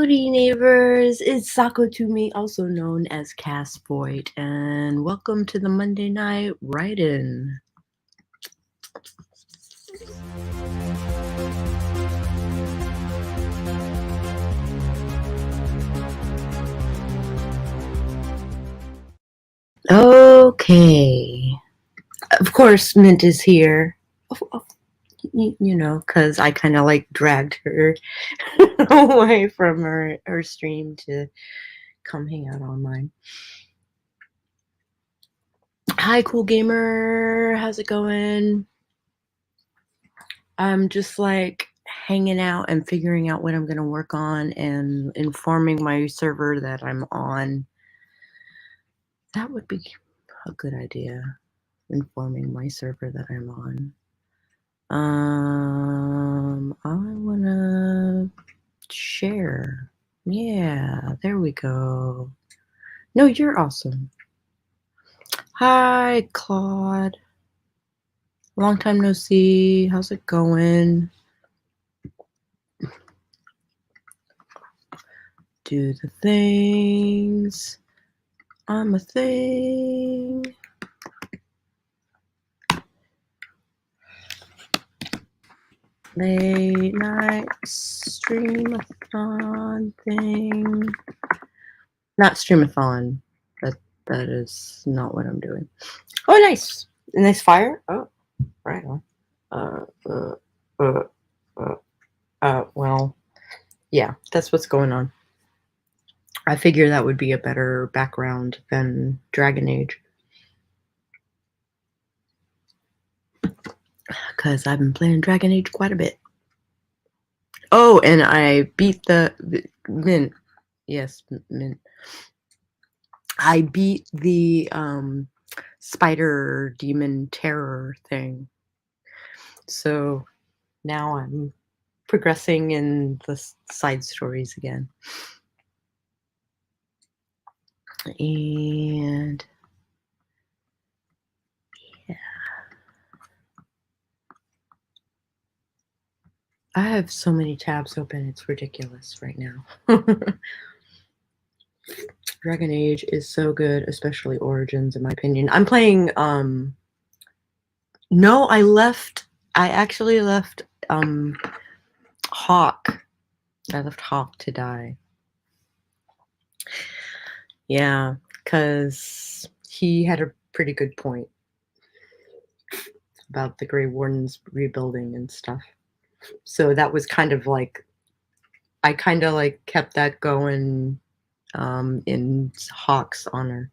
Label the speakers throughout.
Speaker 1: Howdy, neighbors. It's Sako Tumi, also known as Cass Voit, and welcome to the Monday Night Write-In. Okay. Of course, Mint is here. You know, because I kind of like dragged her away from her stream to come hang out on mine. Hi, cool gamer. How's it going? I'm just like hanging out and figuring out what I'm going to work on and informing my server that I'm on. That would be a good idea. Informing my server that I'm on. I want to share. Yeah, there we go. No, you're awesome. Hi, Claude. Long time no see. How's it going? Do the things. I'm a thing. Late night streamathon thing. Not streamathon. That is not what I'm doing. Oh, nice. A nice fire. Oh, right on. Well, yeah, that's what's going on. I figure that would be a better background than Dragon Age. Because I've been playing Dragon Age quite a bit. Oh, and I beat the Mint. Yes, Mint. I beat the spider demon terror thing. So now I'm progressing in the side stories again. And yeah. I have so many tabs open, it's ridiculous right now. Dragon Age is so good, especially Origins, in my opinion. I'm playing, no, I actually left, Hawk. I left Hawk to die. Yeah, because he had a pretty good point about the Grey Wardens rebuilding and stuff. So that was kind of like, I kind of like kept that going in Hawk's honor.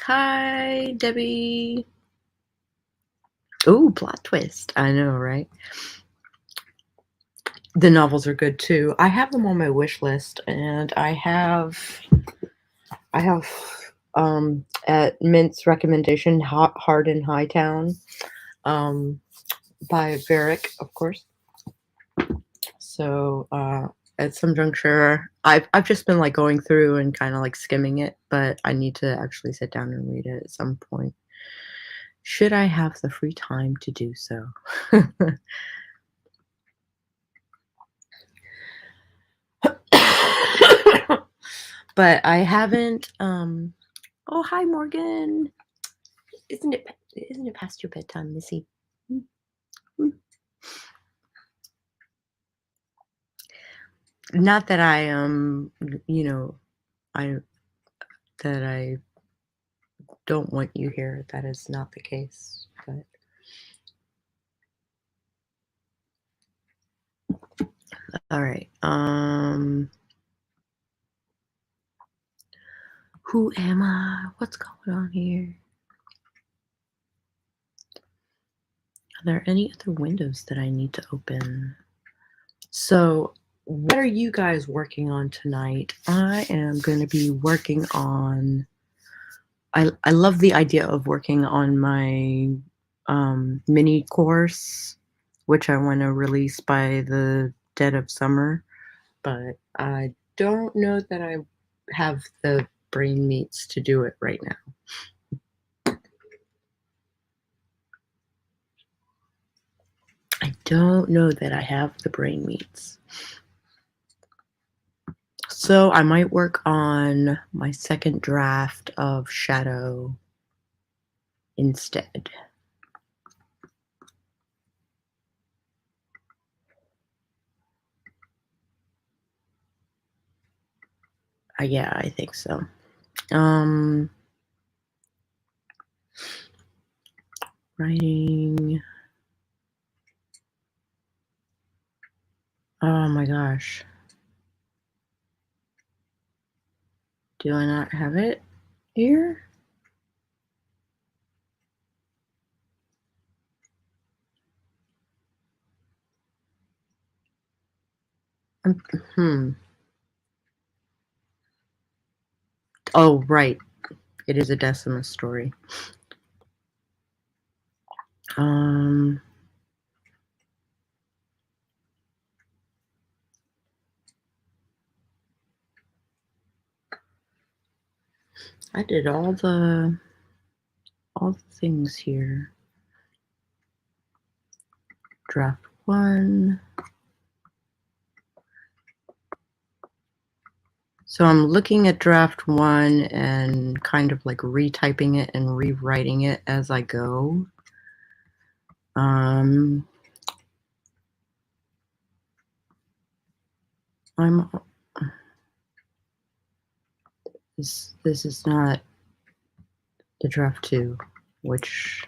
Speaker 1: Hi, Debbie. Ooh, plot twist. I know, right? The novels are good too. I have them on my wish list, and I have at Mint's recommendation, Hard in Hightown, by Varric, of course. So at some juncture, I've just been like going through and kind of like skimming it, but I need to actually sit down and read it at some point. Should I have the free time to do so? But I haven't. Oh, hi, Morgan. Isn't it past your bedtime, Missy? Not that I you know, that I don't want you here. That is not the case. But all right. Who am I? What's going on here? Are there any other windows that I need to open? So what are you guys working on tonight? I am going to be working on, I love the idea of working on my mini course, which I want to release by the dead of summer, but I don't know that I have the brain meats to do it right now. don't know that I have the brain meats. So I might work on my second draft of Shadow instead. Yeah, I think so. Writing. Oh my gosh. Do I not have it here? Oh, right. It is a Decimus story. I did all the things here. Draft 1. So I'm looking at draft 1 and kind of like retyping it and rewriting it as I go. This is not the draft 2, which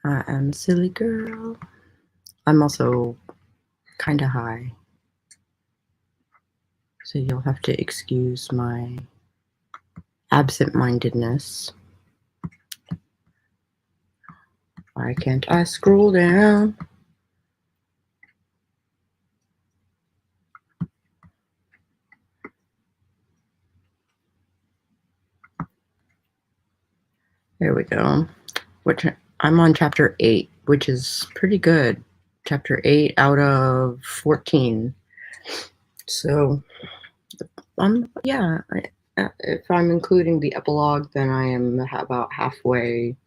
Speaker 1: I am a silly girl. I'm also kind of high, so you'll have to excuse my absent-mindedness. Why can't I scroll down? There we go. I'm on chapter 8, which is pretty good. Chapter 8 out of 14. So, yeah, if I'm including the epilogue, then I am about halfway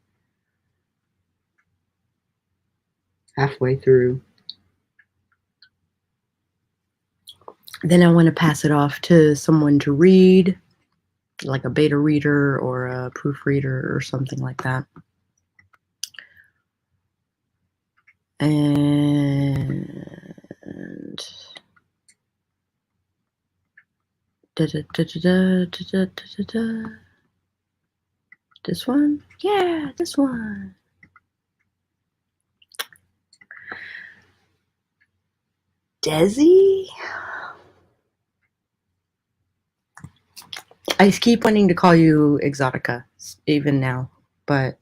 Speaker 1: through. Then I want to pass it off to someone to read, like a beta reader or a proofreader or something like that. And this one? Yeah, this one. Desi? I keep wanting to call you Exotica, even now, but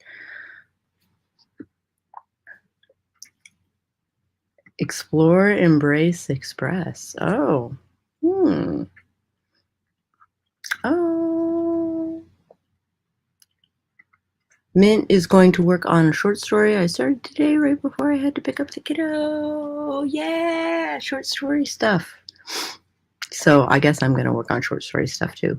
Speaker 1: explore, embrace, express. Oh. Oh. Mint is going to work on a short story I started today right before I had to pick up the kiddo. Yeah, short story stuff. So I guess I'm going to work on short story stuff too.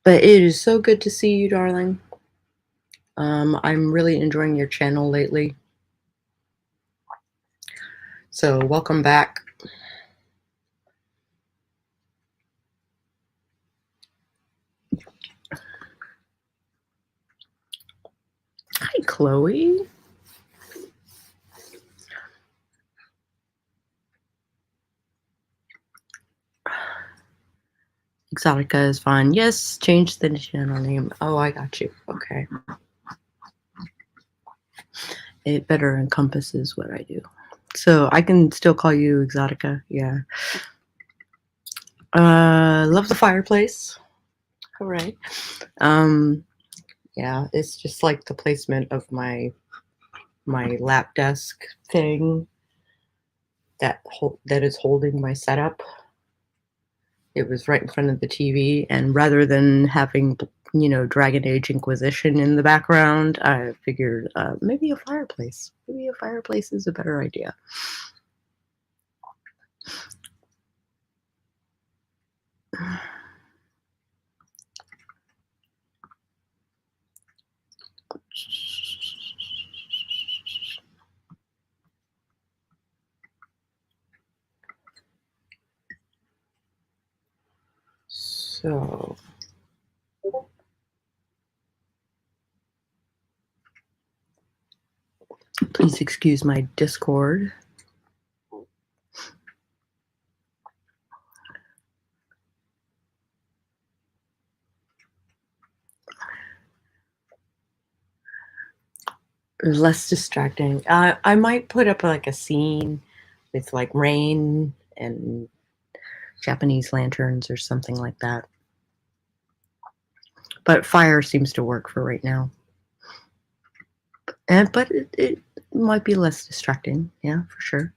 Speaker 1: But it is so good to see you, darling. I'm really enjoying your channel lately. So welcome back. Hi, Chloe. Exotica is fine. Yes, change the channel name. Oh, I got you. Okay. It better encompasses what I do. So I can still call you Exotica. Yeah. Love the fireplace. All right. Yeah, it's just like the placement of my lap desk thing that is holding my setup. It was right in front of the TV, and rather than having, Dragon Age Inquisition in the background, I figured maybe a fireplace. Maybe a fireplace is a better idea. So please excuse my Discord. Less distracting. I might put up like a scene with like rain and Japanese lanterns or something like that. But fire seems to work for right now. But it might be less distracting. Yeah, for sure.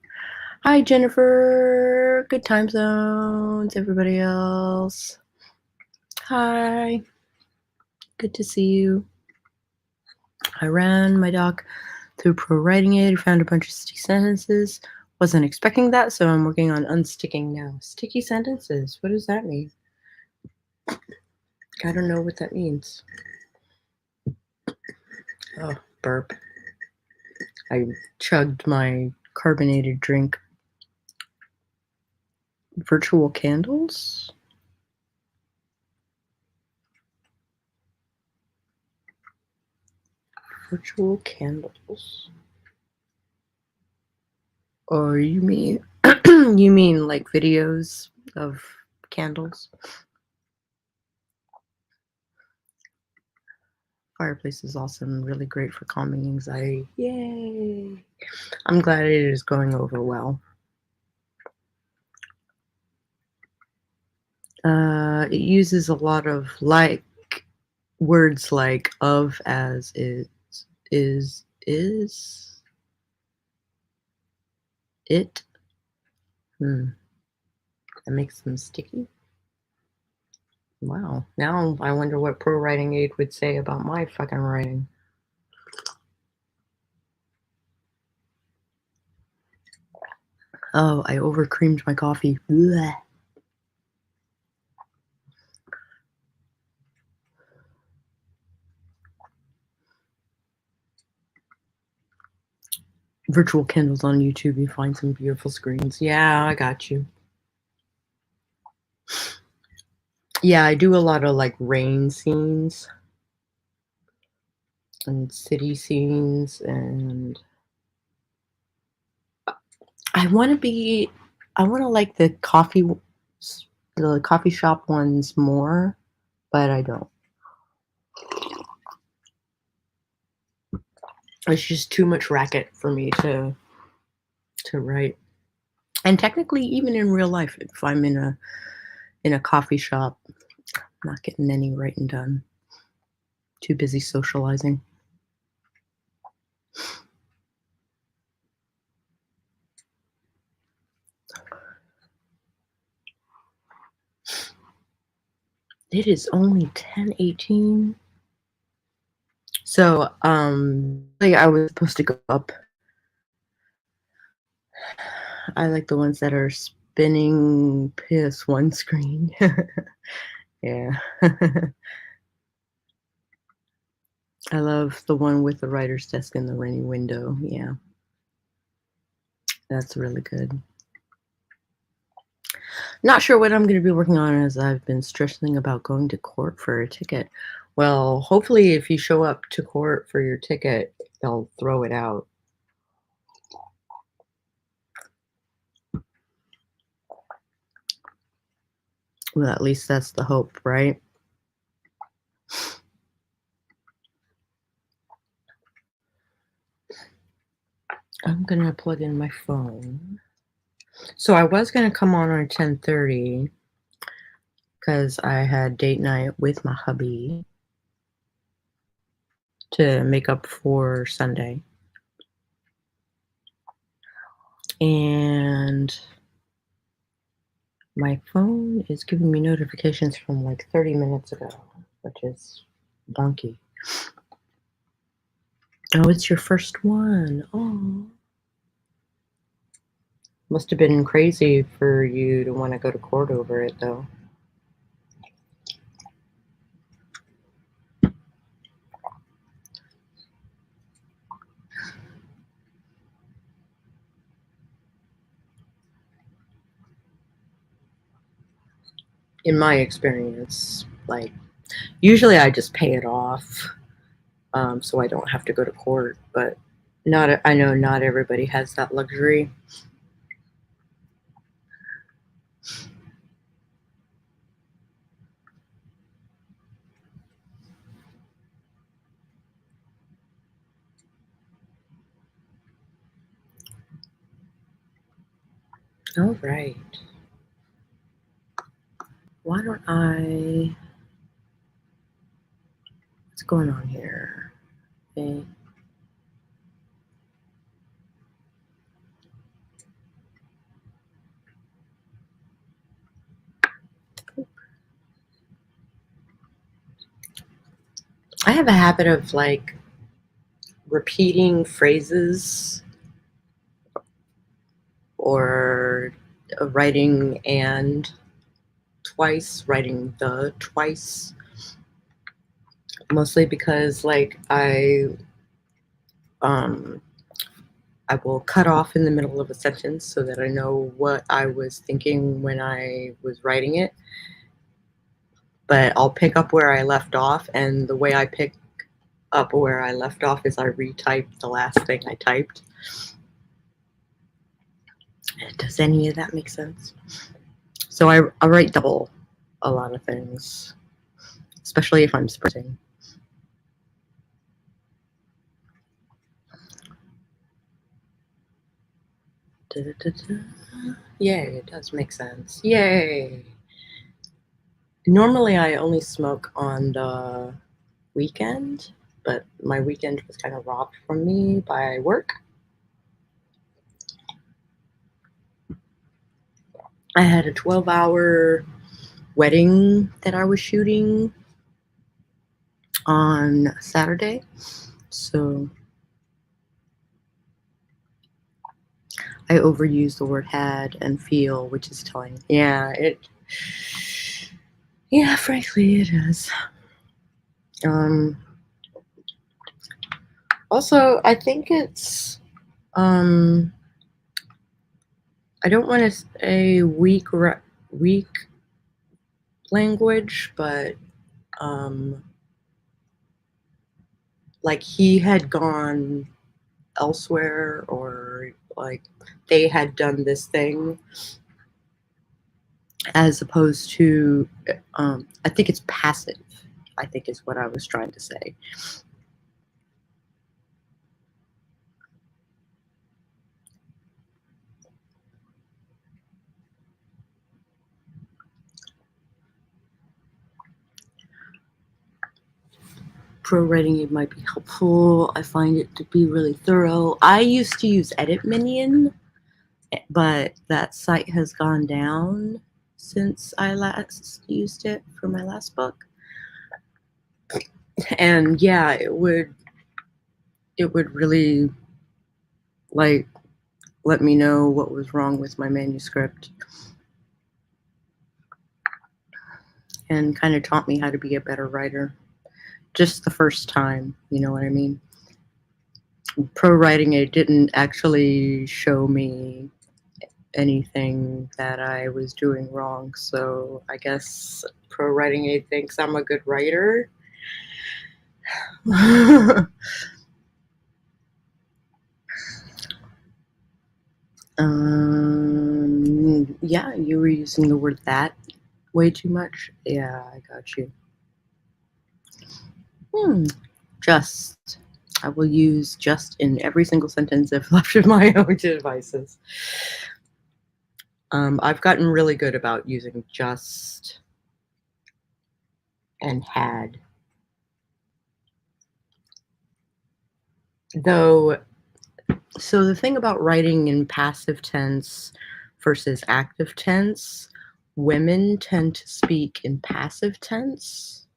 Speaker 1: Hi, Jennifer. Good time zones, everybody else. Hi. Good to see you. I ran my doc through pro writing aid, found a bunch of sticky sentences. Wasn't expecting that, so I'm working on unsticking now. Sticky sentences, what does that mean? I don't know what that means. Oh, burp. I chugged my carbonated drink. Virtual candles? Virtual candles. Or you mean you mean like videos of candles? Fireplace is awesome, really great for calming anxiety. Yay! I'm glad it is going over well. It uses a lot of like words like of, as, is, it. That makes them sticky. Wow. Now I wonder what pro writing aid would say about my fucking writing. Oh, I overcreamed my coffee. Blech. Virtual candles on YouTube, you find some beautiful screens. Yeah, I got you. Yeah, I do a lot of like rain scenes and city scenes, and I want to like the coffee shop ones more, but I don't. It's just too much racket for me to write. And technically, even in real life, if I'm in a coffee shop, I'm not getting any writing done. Too busy socializing. It is only 10:18. So, like I was supposed to go up. I like the ones that are spinning PS1 screen. Yeah. I love the one with the writer's desk and the rainy window. Yeah. That's really good. Not sure what I'm going to be working on, as I've been stressing about going to court for a ticket. Well, hopefully if you show up to court for your ticket, they'll throw it out. Well, at least that's the hope, right? I'm going to plug in my phone. So I was going to come on 10:30 because I had date night with my hubby to make up for Sunday. And my phone is giving me notifications from like 30 minutes ago, which is wonky. Oh, it's your first one. Oh. Must have been crazy for you to want to go to court over it, though. in my experience. Like, usually I just pay it off, so I don't have to go to court, but I know not everybody has that luxury. All right. Why don't I... What's going on here? Okay. I have a habit of like repeating phrases or writing and twice, writing the twice, mostly because like I will cut off in the middle of a sentence so that I know what I was thinking when I was writing it, but I'll pick up where I left off, and the way I pick up where I left off is I retype the last thing I typed. Does any of that make sense? So I write double a lot of things, especially if I'm sprinting. Yay, it does make sense. Yay! Normally I only smoke on the weekend, but my weekend was kind of robbed from me by work. I had a 12-hour wedding that I was shooting on Saturday, so I overused the word had and feel, which is telling. Yeah, frankly, it is. Also, I think it's, I don't want to say weak language, but, like he had gone elsewhere, or like they had done this thing, as opposed to, I think it's passive, I think is what I was trying to say. Pro writing, it might be helpful. I find it to be really thorough. I used to use Edit Minion, but that site has gone down since I last used it for my last book. And yeah, it would really like let me know what was wrong with my manuscript and kind of taught me how to be a better writer. Just the first time, you know what I mean? Pro writing, it didn't actually show me anything that I was doing wrong, so I guess pro writing aid thinks I'm a good writer. Yeah, you were using the word that way too much. Yeah, I got you. Just. I will use just in every single sentence if left to my own devices. I've gotten really good about using just and had. Though, so the thing about writing in passive tense versus active tense, women tend to speak in passive tense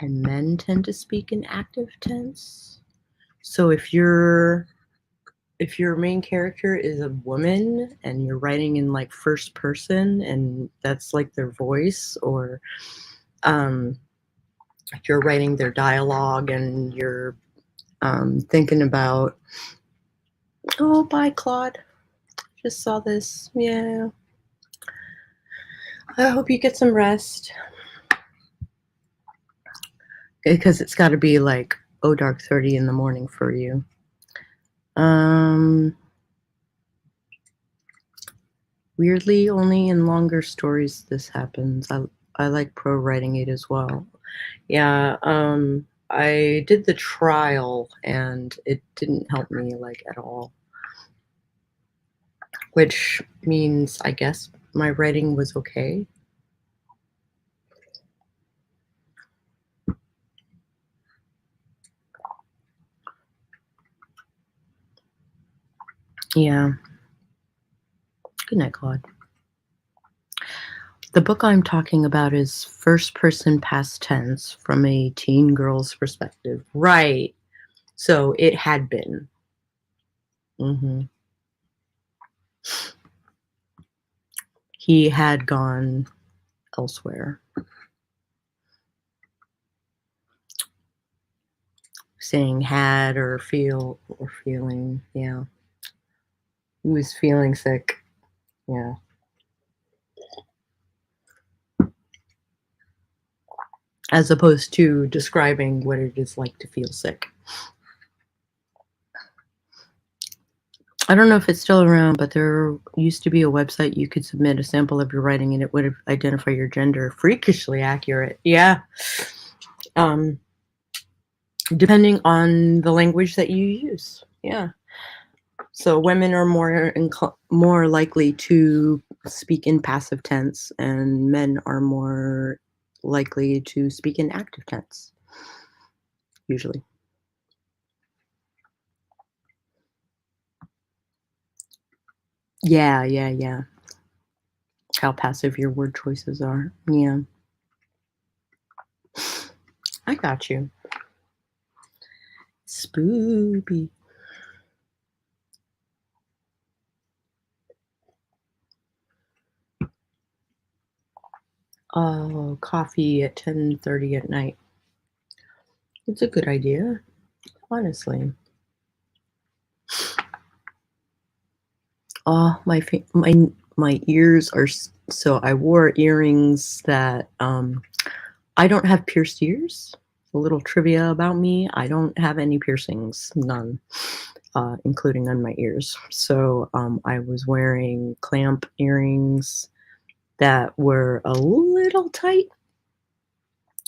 Speaker 1: and men tend to speak in active tense. So if your main character is a woman and you're writing in like first person and that's like their voice, or you're writing their dialogue and you're thinking about, oh, bye Claude, just saw this, yeah, I hope you get some rest. Because it's got to be like, oh, dark 30 in the morning for you. Weirdly, only in longer stories this happens. I like pro writing it as well. Yeah, I did the trial and it didn't help me like at all. Which means I guess my writing was okay. Yeah. Good night, Claude. The book I'm talking about is first person past tense from a teen girl's perspective. Right. So it had been. He had gone elsewhere. Saying had or feel or feeling. Yeah. He was feeling sick. Yeah. As opposed to describing what it is like to feel sick. I don't know if it's still around, but there used to be a website you could submit a sample of your writing and it would identify your gender. Freakishly accurate. Yeah. Depending on the language that you use. Yeah. So women are more likely to speak in passive tense, and men are more likely to speak in active tense, usually. Yeah. How passive your word choices are. Yeah. I got you. Spoopy. Oh, coffee at 10:30 at night. It's a good idea, honestly. Oh, my ears are so I wore earrings that I don't have pierced ears. A little trivia about me: I don't have any piercings, none, including on my ears. So I was wearing clamp earrings that were a little tight.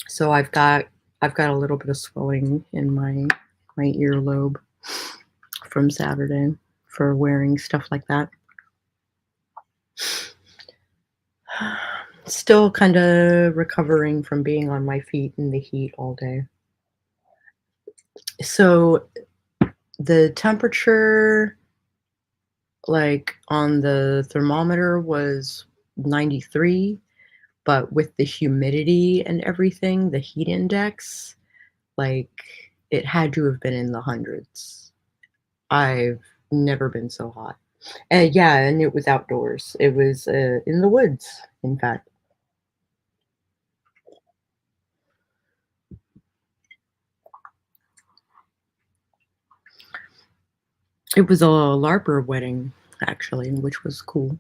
Speaker 1: So I've got a little bit of swelling in my earlobe from Saturday for wearing stuff like that. Still kind of recovering from being on my feet in the heat all day. So the temperature, like on the thermometer, was 93, but with the humidity and everything, the heat index, like it had to have been in the hundreds. I've never been so hot. Yeah, and it was outdoors. It was in the woods, in fact. It was a LARPer wedding, actually, which was cool.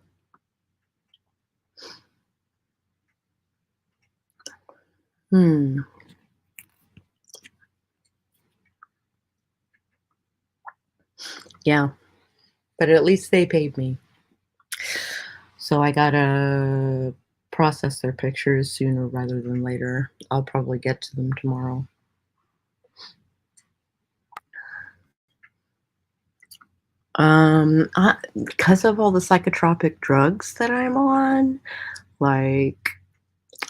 Speaker 1: Yeah, but at least they paid me. So I gotta process their pictures sooner rather than later. I'll probably get to them tomorrow. Because of all the psychotropic drugs that I'm on, like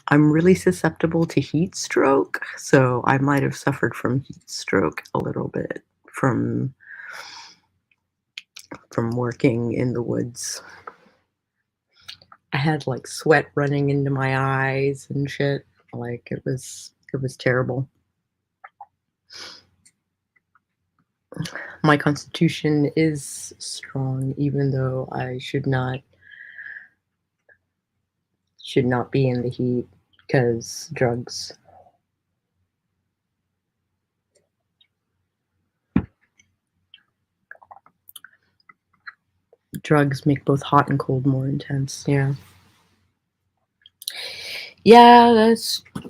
Speaker 1: I'm really susceptible to heat stroke, so I might have suffered from heat stroke a little bit from working in the woods. I had like sweat running into my eyes and shit. Like it was terrible. My constitution is strong, even though I should not be in the heat because drugs. Drugs make both hot and cold more intense. Yeah. Yeah,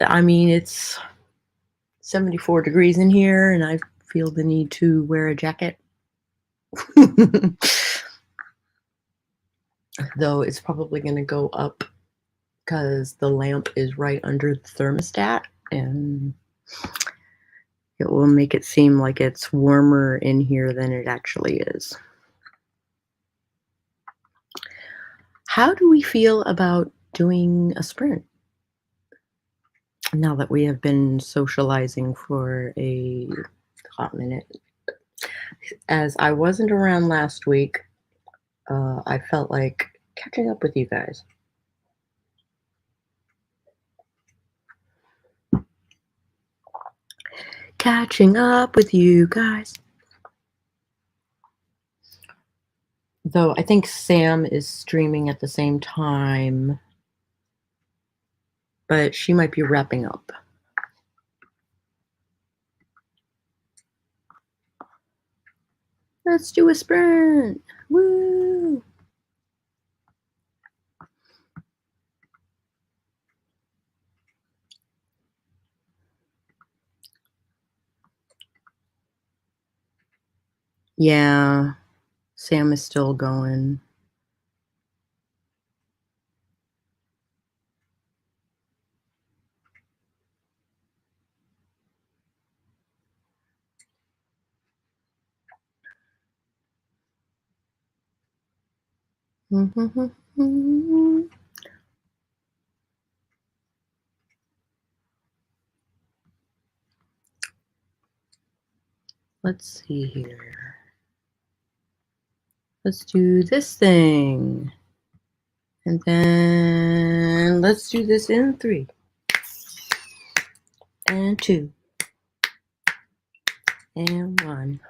Speaker 1: I mean, it's 74 degrees in here, and I feel the need to wear a jacket. Though it's probably going to go up because the lamp is right under the thermostat, and it will make it seem like it's warmer in here than it actually is. How do we feel about doing a sprint now that we have been socializing for a hot minute? As I wasn't around last week, I felt like catching up with you guys. Catching up with you guys. Though I think Sam is streaming at the same time, but she might be wrapping up. Let's do a sprint. Woo! Yeah, Sam is still going. Let's see here. Let's do this thing. And then let's do this in 3 and 2 and 1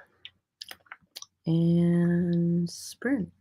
Speaker 1: and sprint.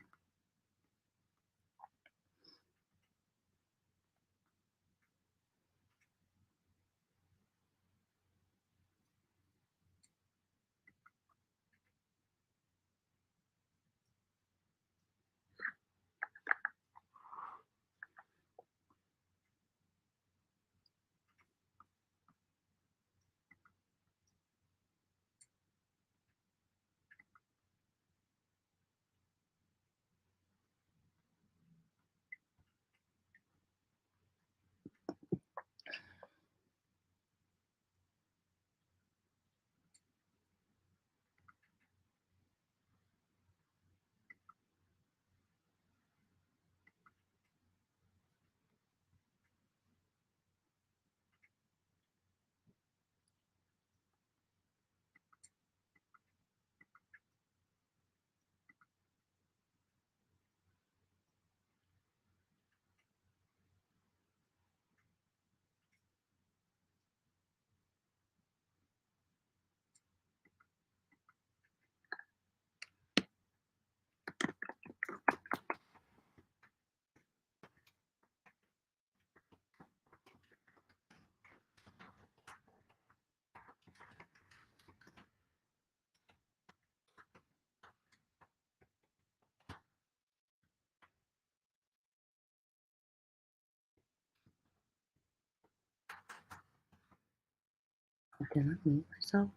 Speaker 1: Did I mute myself?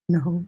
Speaker 1: No.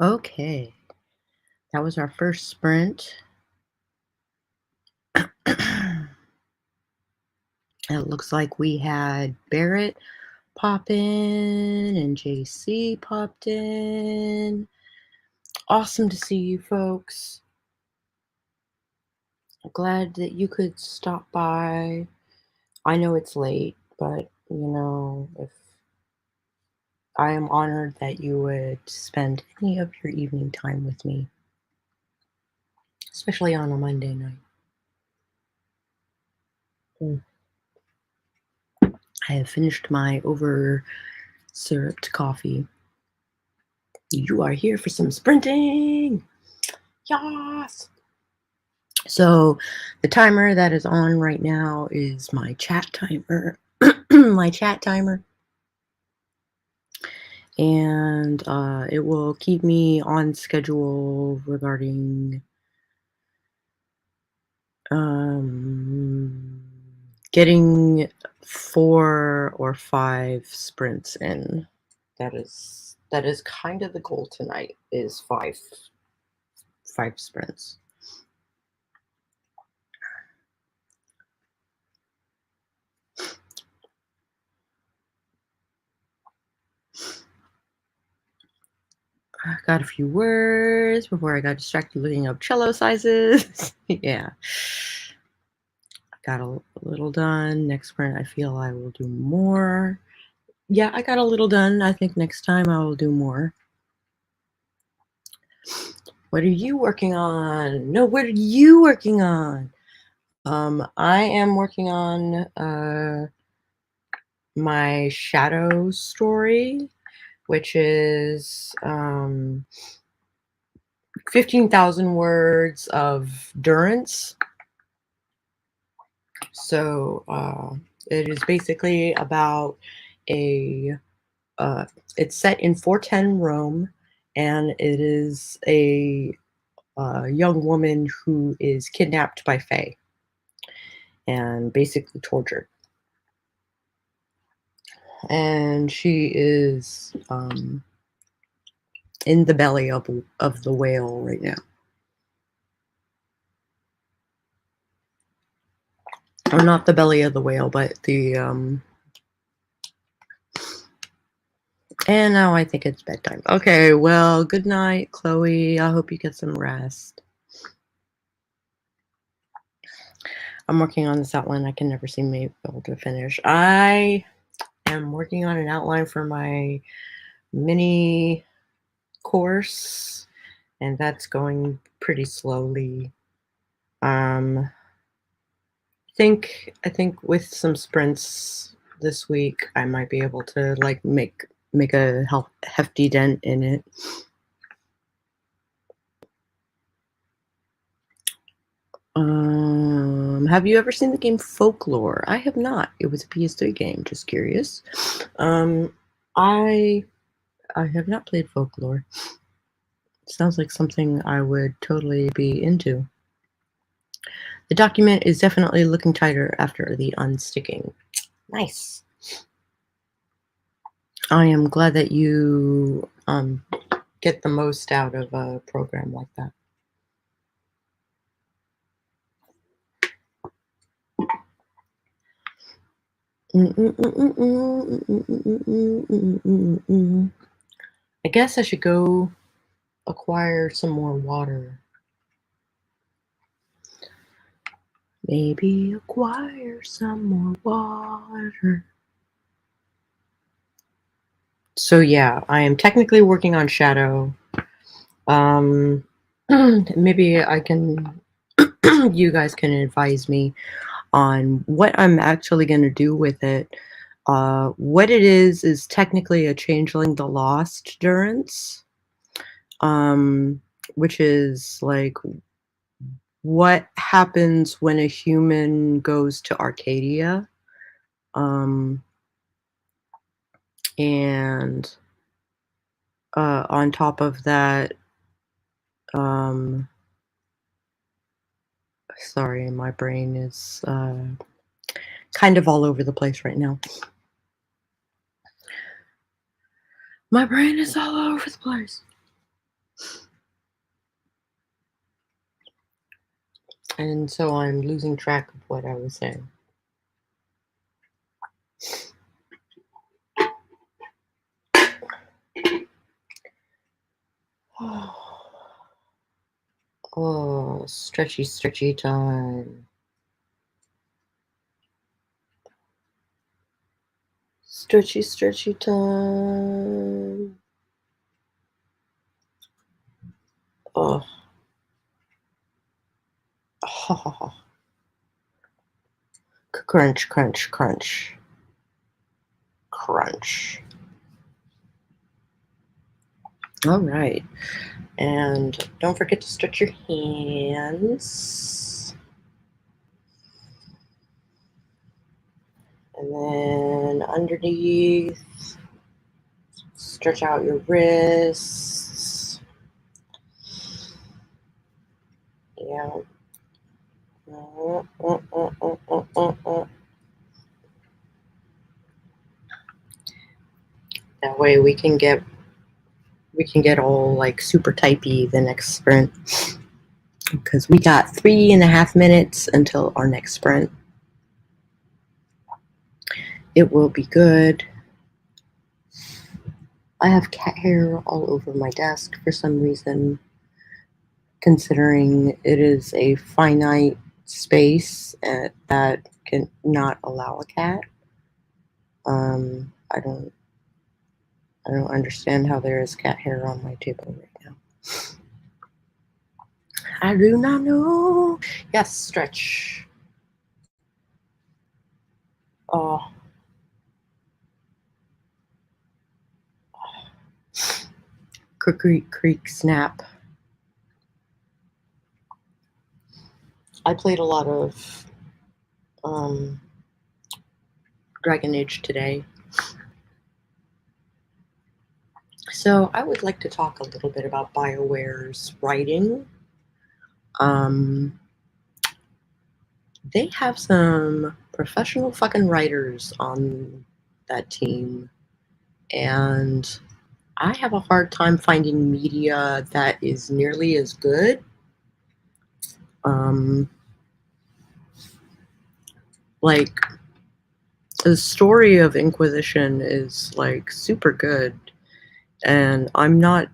Speaker 1: Okay, that was our first sprint. It looks like we had Barrett pop in and JC popped in. Awesome to see you folks. Glad that you could stop by. I know it's late, but if I am honored that you would spend any of your evening time with me, especially on a Monday night. I have finished my over syruped coffee. You are here for some sprinting. Yes. So the timer that is on right now is my chat timer. My chat timer. And it will keep me on schedule regarding getting 4 or 5 sprints in. That is kind of the goal tonight, is 5 sprints. I got a few words before I got distracted looking up cello sizes. Yeah. I got a little done. Next sprint, I feel I will do more. Yeah, I got a little done. I think next time I will do more. What are you working on? No, what are you working on? I am working on my shadow story, which is 15,000 words of durance. So it is basically about it's set in 410 Rome, and it is a young woman who is kidnapped by Fae and basically tortured. And she is in the belly of the whale right now. Or not the belly of the whale, but the and now I think it's bedtime. Okay, well, good night, Chloe. I hope you get some rest. I'm working on this outline. I can never seem to be able to finish. I am working on an outline for my mini course, and that's going pretty slowly. I think with some sprints this week, I might be able to make a hefty dent in it. Have you ever seen the game Folklore? I have not. It was a PS3 game. Just curious. I have not played Folklore. Sounds like something I would totally be into. The document is definitely looking tighter after the unsticking. Nice. I am glad that you get the most out of a program like that. I guess I should go acquire some more water. Maybe acquire some more water. So yeah, I am technically working on Shadow. Maybe I can, you guys can advise me on what I'm actually going to do with it. What it is technically a Changeling the Lost Durance, which is like what happens when a human goes to Arcadia. And on top of that, sorry, my brain is kind of all over the place right now. My brain is all over the place. And so I'm losing track of what I was saying. Oh, stretchy time. Stretchy time. Oh. Crunch, crunch, crunch. Crunch. All right. And don't forget to stretch your hands. And then underneath, stretch out your wrists. Yeah. That way we can get all like super typey the next sprint, because we got 3.5 minutes until our next sprint. It will be good. I have cat hair all over my desk for some reason, considering it is a finite space that can not allow a cat. I don't understand how there is cat hair on my table right now. I do not know. Yes, stretch. Oh. Creak, snap. I played a lot of Dragon Age today. So I would like to talk a little bit about BioWare's writing. They have some professional fucking writers on that team, and I have a hard time finding media that is nearly as good. Like, the story of Inquisition is like super good, and I'm not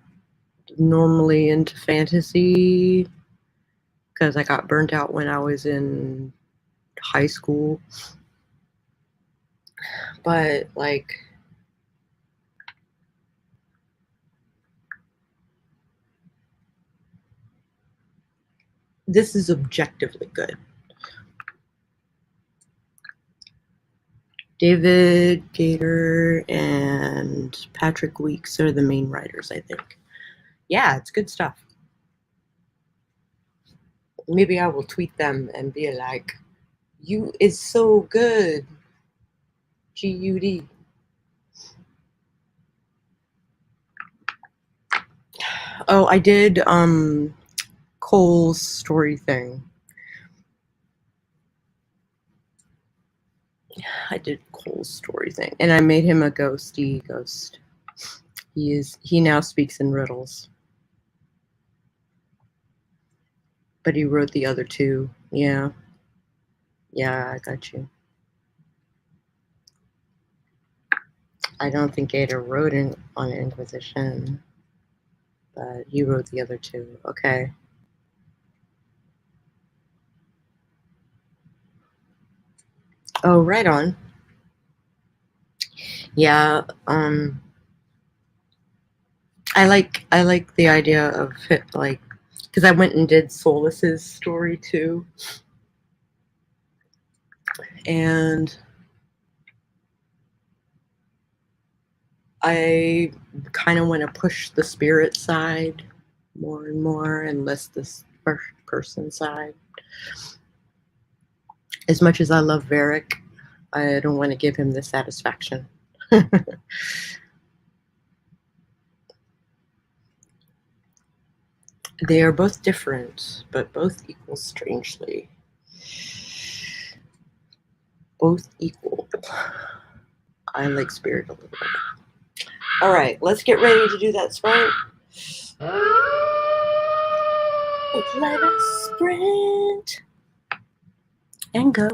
Speaker 1: normally into fantasy because I got burnt out when I was in high school. But like, this is objectively good. David Gator and Patrick Weeks are the main writers, I think. Yeah, it's good stuff. Maybe I will tweet them and be like, "You is so good, GUD." Oh, I did Cole's story thing. I did Cole's story thing, and I made him a ghosty ghost. He now speaks in riddles, but he wrote the other two. Yeah, I got you. I don't think Gator wrote on Inquisition, but he wrote the other two. Okay. Oh, right on. Yeah. I like the idea of it, like, because I went and did Solus's story too, and I kind of want to push the spirit side more and more, and less this first person side. As much as I love Varric, I don't want to give him the satisfaction. They are both different, but both equal strangely. Both equal. I like spirit a little bit. All right, let's get ready to do that sprint. Let us sprint. and go.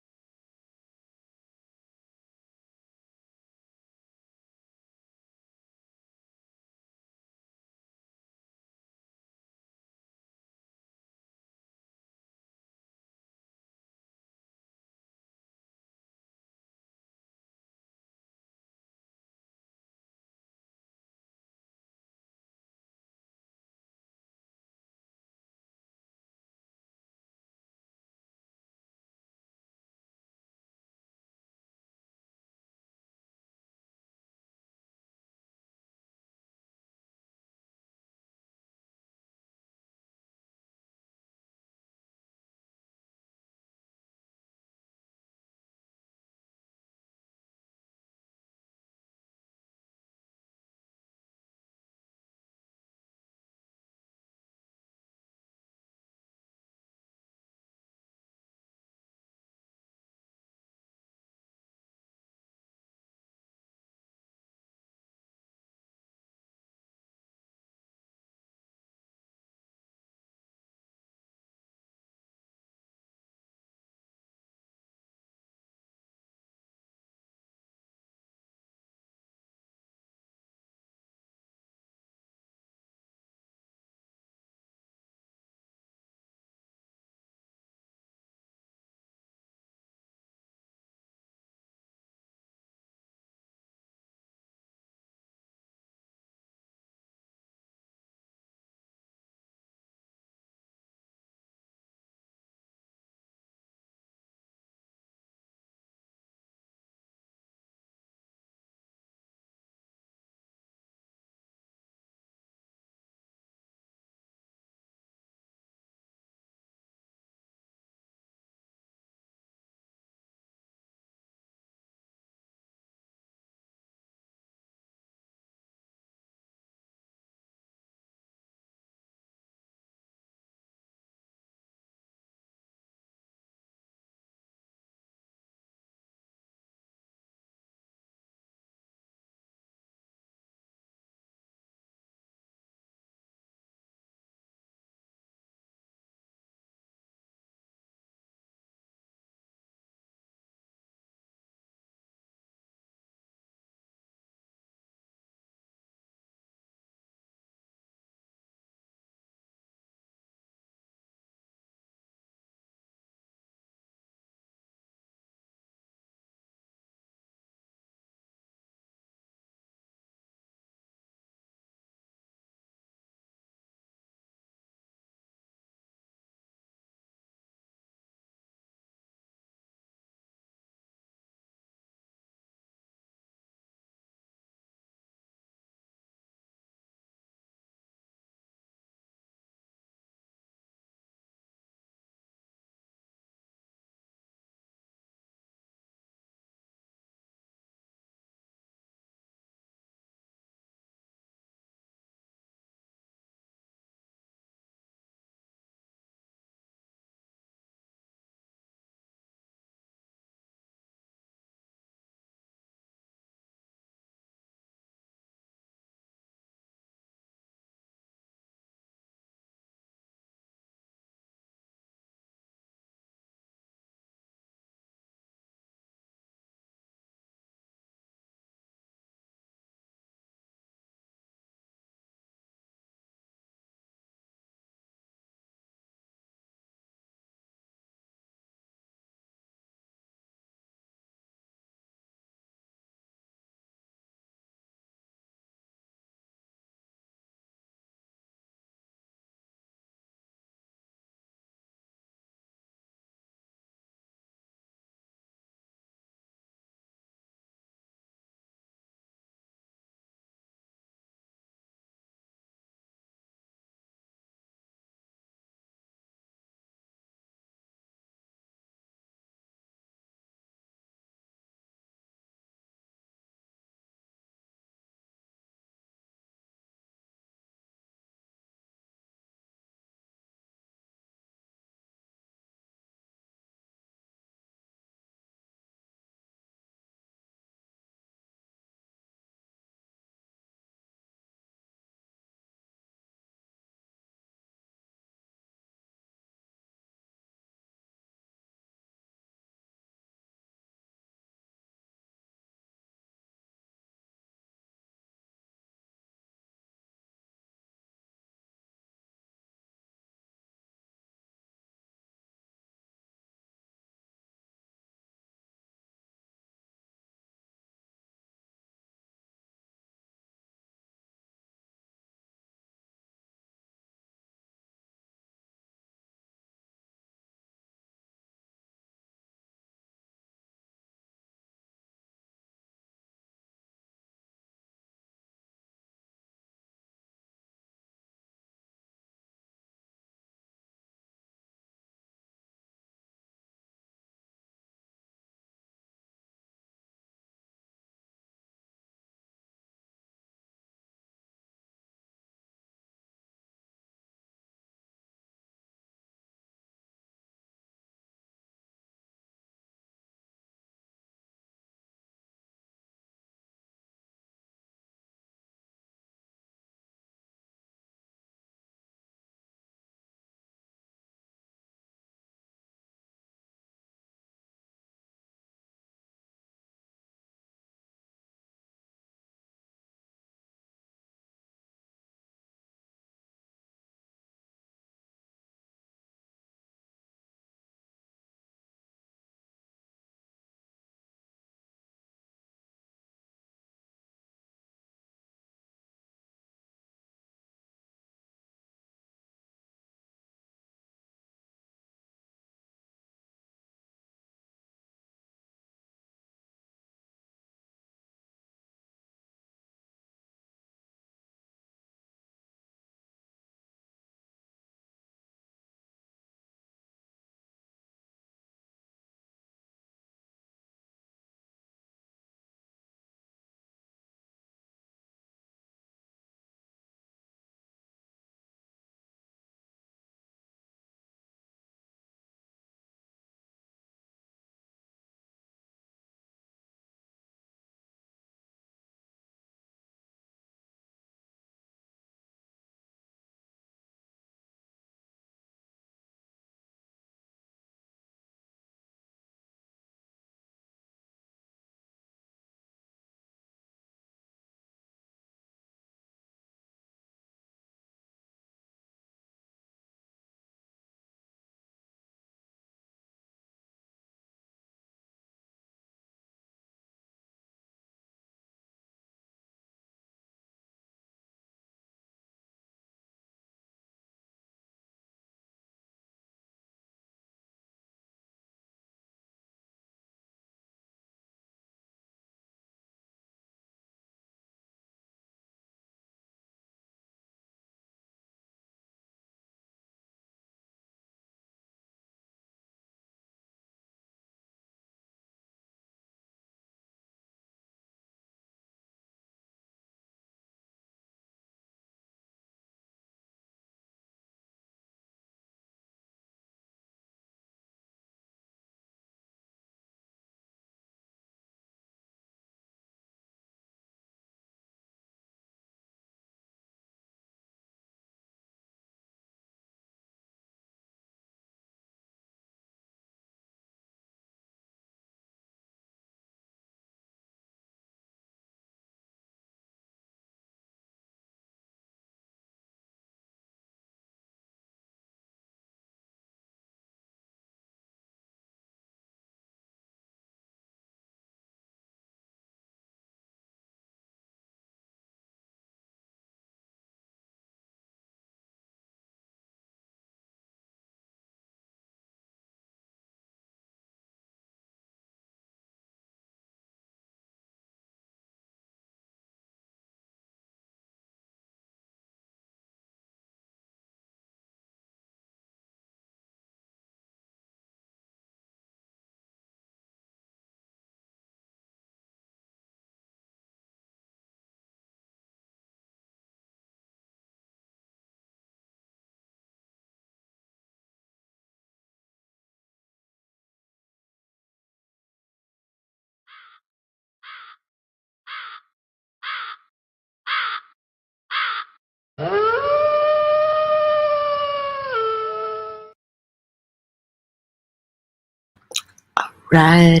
Speaker 1: Right.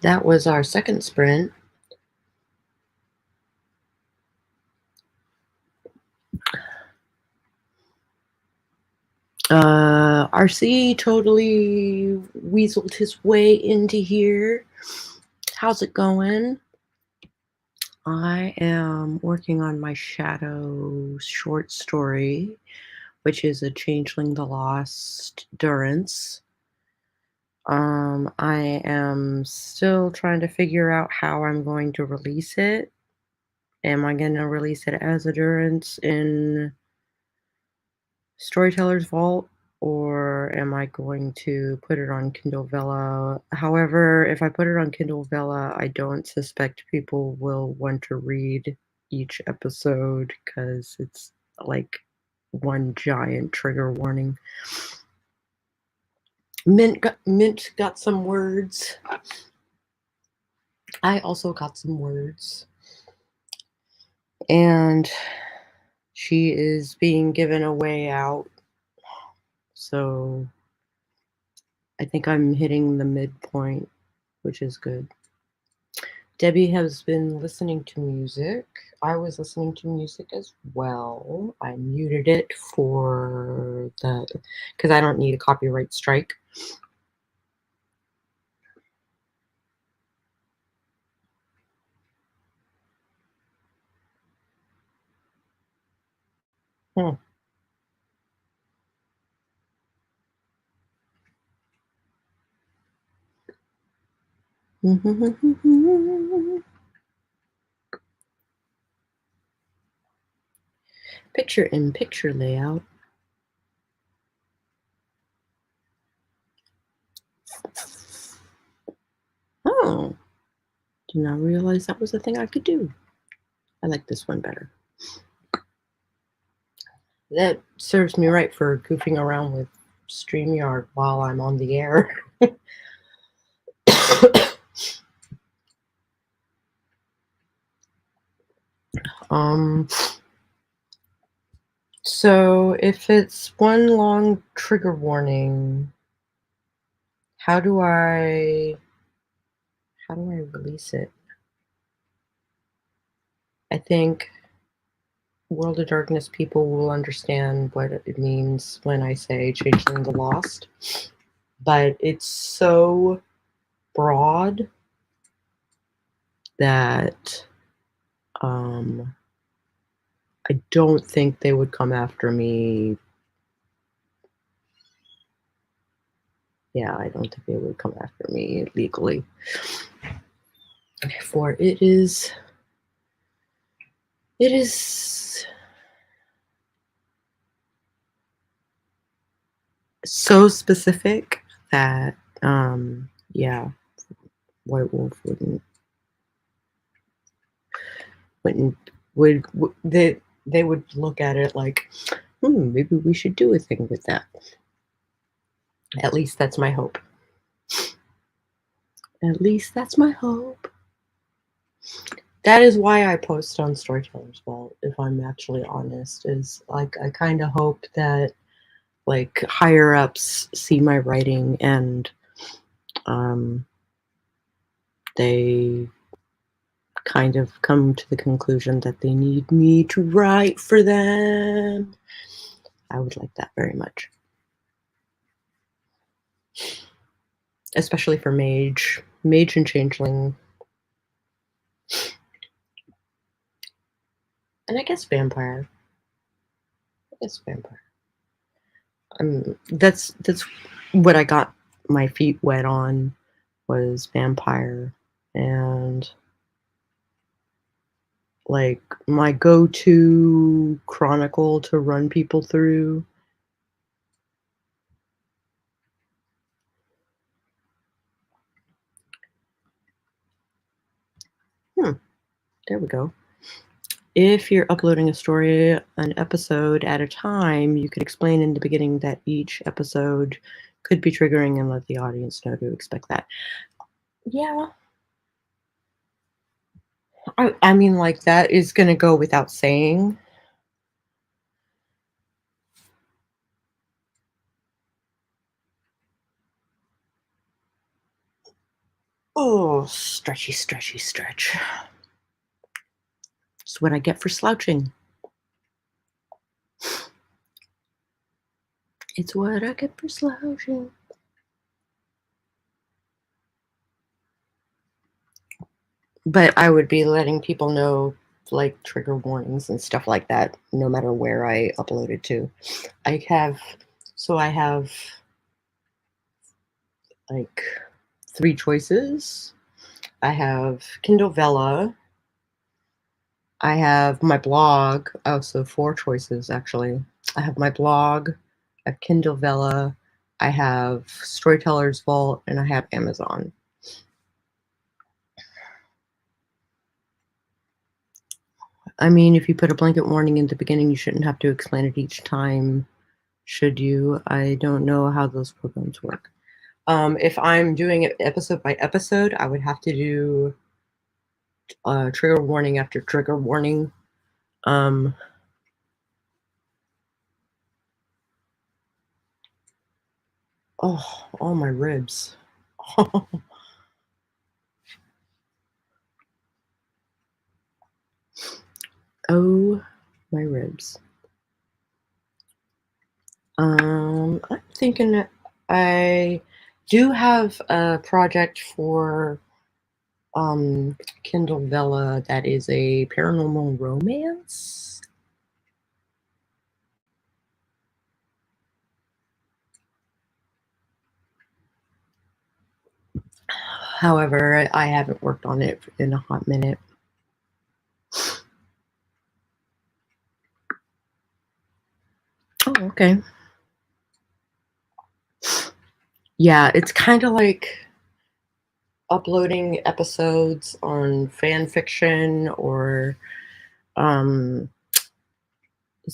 Speaker 1: That was our second sprint. RC totally weaseled his way into here. How's it going? I am working on my Shadow short story, which is a Changeling the Lost Durance. I am still trying to figure out how I'm going to release it. Am I going to release it as a Durance in Storyteller's Vault, or am I going to put it on Kindle Vella? However, if I put it on Kindle Vella, I don't suspect people will want to read each episode because it's like one giant trigger warning. Mint got some words. I also got some words. And she is being given a way out. So I think I'm hitting the midpoint, which is good. Debbie has been listening to music. I was listening to music as well. I muted it because I don't need a copyright strike. Picture-in-picture layout. Oh, did not realize that was a thing I could do. I like this one better. That serves me right for goofing around with StreamYard while I'm on the air. So if it's one long trigger warning, how do I release it? I think World of Darkness people will understand what it means when I say Changeling the Lost, but it's so broad that I don't think they would come after me. Yeah, I don't think they would come after me legally. For it is so specific that yeah, White Wolf would they would look at it like, maybe we should do a thing with that. At least that's my hope. At least that's my hope. That is why I post on Storyteller's Vault, if I'm actually honest, is like I kind of hope that like higher ups see my writing and they kind of come to the conclusion that they need me to write for them. I would like that very much. Especially for Mage and Changeling. And I guess Vampire. That's what I got my feet wet on was Vampire, and like my go-to chronicle to run people through. There we go. If you're uploading a story, an episode at a time, you could explain in the beginning that each episode could be triggering and let the audience know to expect that. Yeah. I mean, like, that is going to go without saying. Oh, stretchy, stretchy, stretch. It's what I get for slouching. It's what I get for slouching. But I would be letting people know, like, trigger warnings and stuff like that, no matter where I upload it to. I have like 3 choices. I have Kindle Vella. I have my blog. Oh, so 4 choices actually. I have my blog, I have Kindle Vella, I have Storyteller's Vault, and I have Amazon. I mean, if you put a blanket warning in the beginning, you shouldn't have to explain it each time, should you? I don't know how those programs work. If I'm doing it episode by episode, I would have to do trigger warning after trigger warning. Oh, all my ribs. Oh, my ribs. I'm thinking that I do have a project for Kindle Vella that is a paranormal romance. However, I haven't worked on it in a hot minute. Oh, okay. Yeah, it's kind of like uploading episodes on fan fiction, or is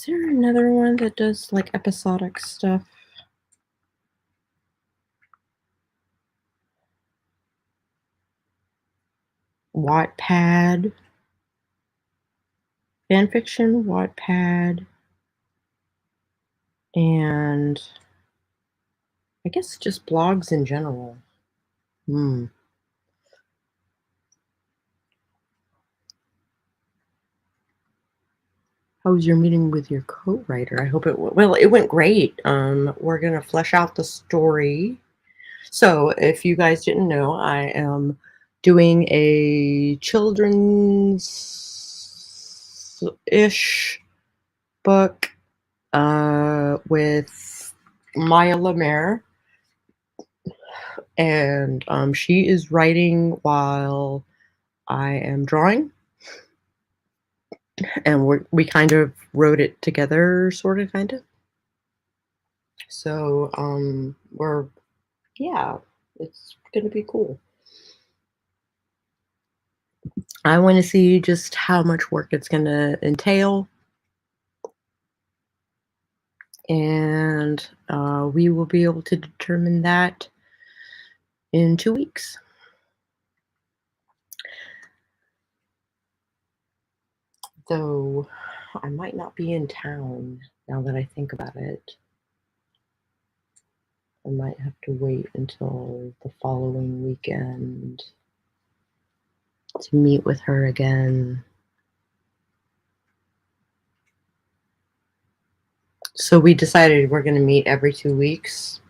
Speaker 1: there another one that does like episodic stuff? Wattpad. Fanfiction, Wattpad, and I guess just blogs in general. How was your meeting with your co-writer? I hope it well. It went great. We're gonna flesh out the story. So, if you guys didn't know, I am doing a children's-ish book with Maya Lemaire, and she is writing while I am drawing, and we kind of wrote it together, sort of, kind of. So yeah, it's gonna be cool. I want to see just how much work it's gonna entail, and we will be able to determine that in 2 weeks. Though I might not be in town now that I think about it. I might have to wait until the following weekend to meet with her again. So we decided we're going to meet every 2 weeks.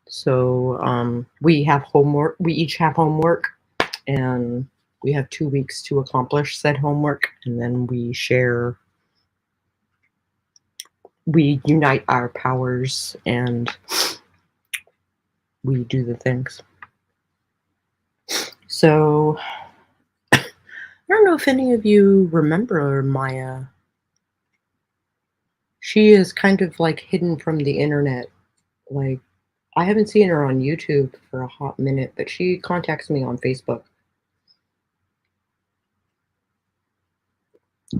Speaker 1: So we have homework. We each have homework, and we have 2 weeks to accomplish said homework, and then we share. We unite our powers, and we do the things. So I don't know if any of you remember Maya. She is kind of like hidden from the internet. Like, I haven't seen her on YouTube for a hot minute, but she contacts me on Facebook,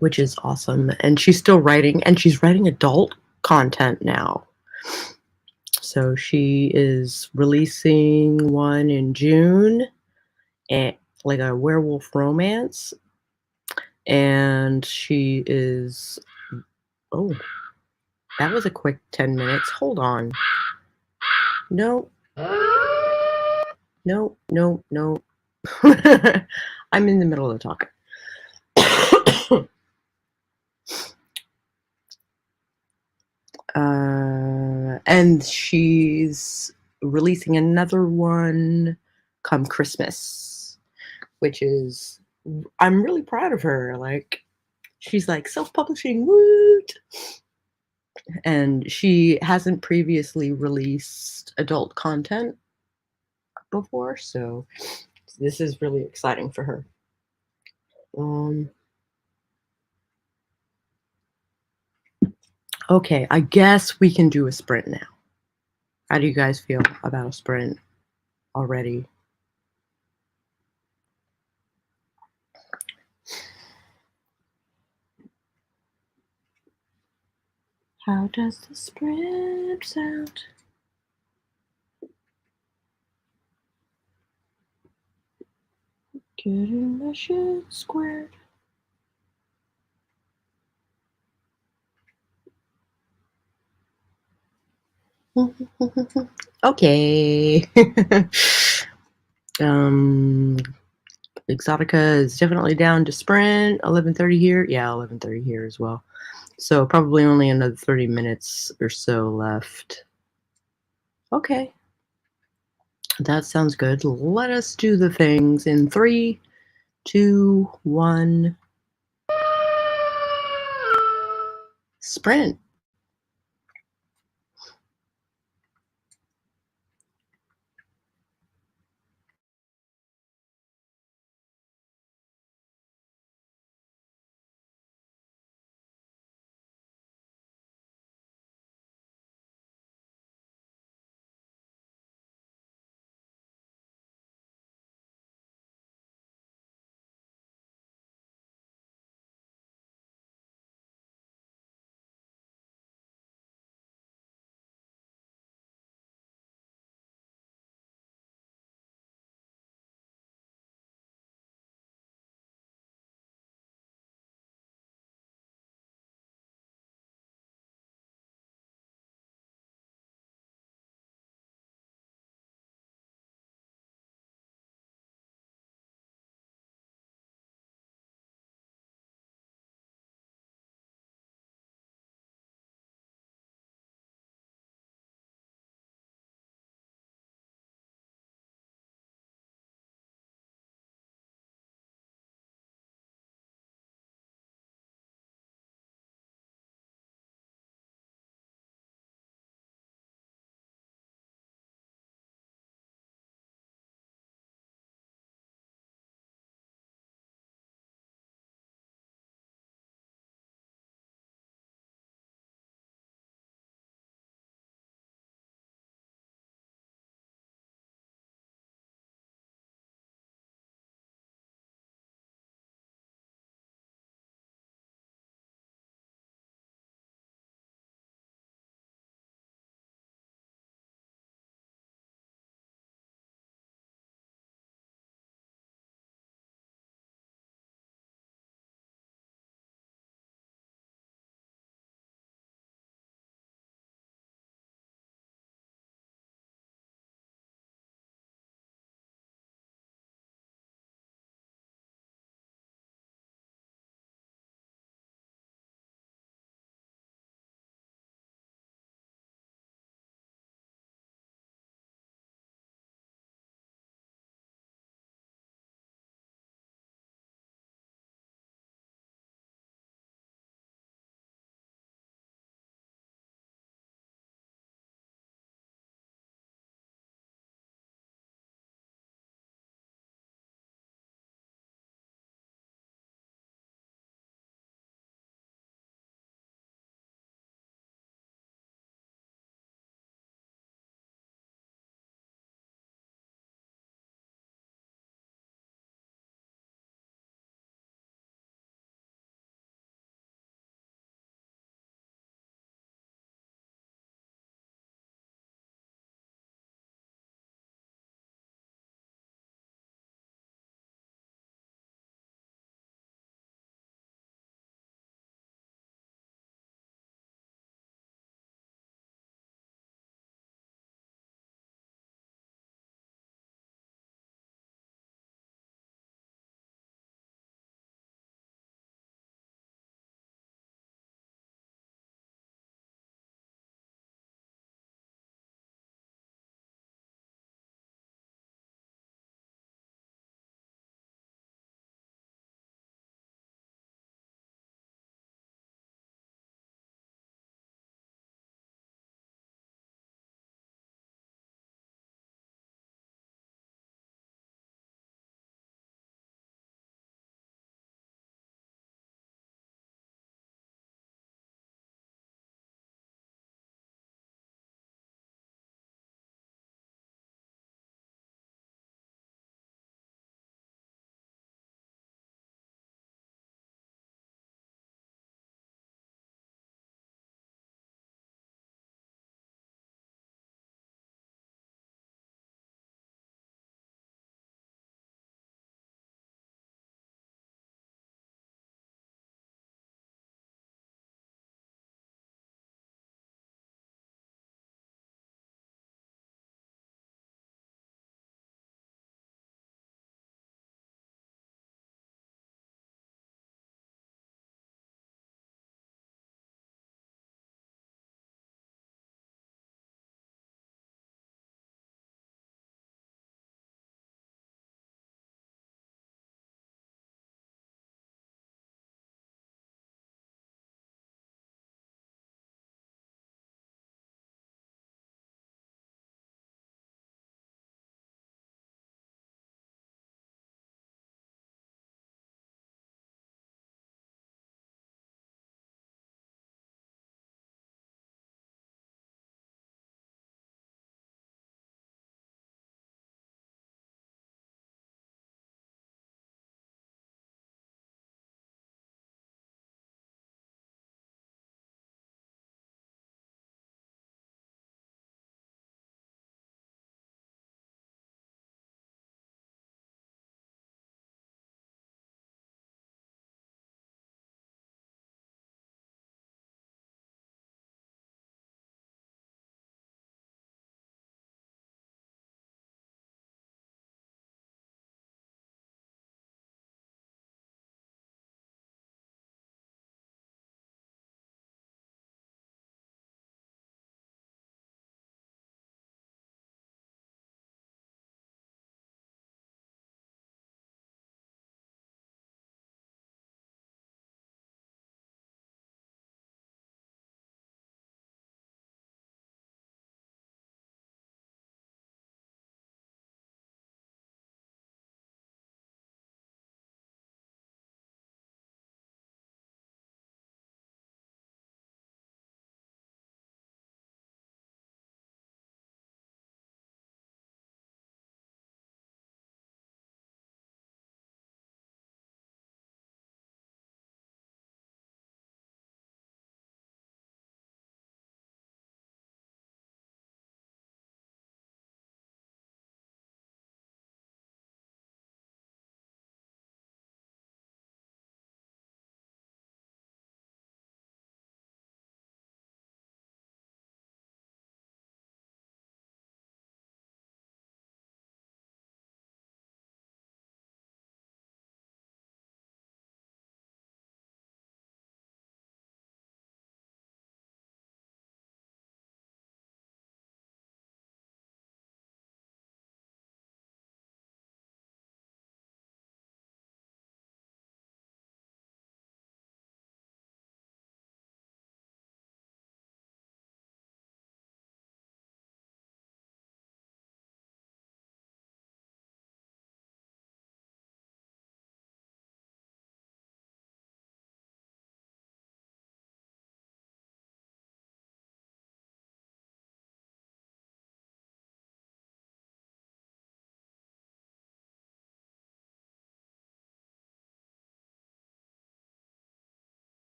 Speaker 1: which is awesome. And she's still writing, and she's writing adult content now. So she is releasing one in June, and like a werewolf romance. And she is, oh, that was a quick 10 minutes. Hold on. No. No, no, no. I'm in the middle of talking. And she's releasing another one come Christmas, which is, I'm really proud of her. Like, she's like self-publishing, woot! And she hasn't previously released adult content before, so this is really exciting for her. Okay, I guess we can do a sprint now. How do you guys feel about a sprint already? How does the sprint sound? Getting my shit squared. Okay. Exotica is definitely down to sprint. 11:30 here. Yeah, 11:30 here as well. So probably only another 30 minutes or so left. Okay. That sounds good. Let us do the things in 3, 2, 1. Sprint.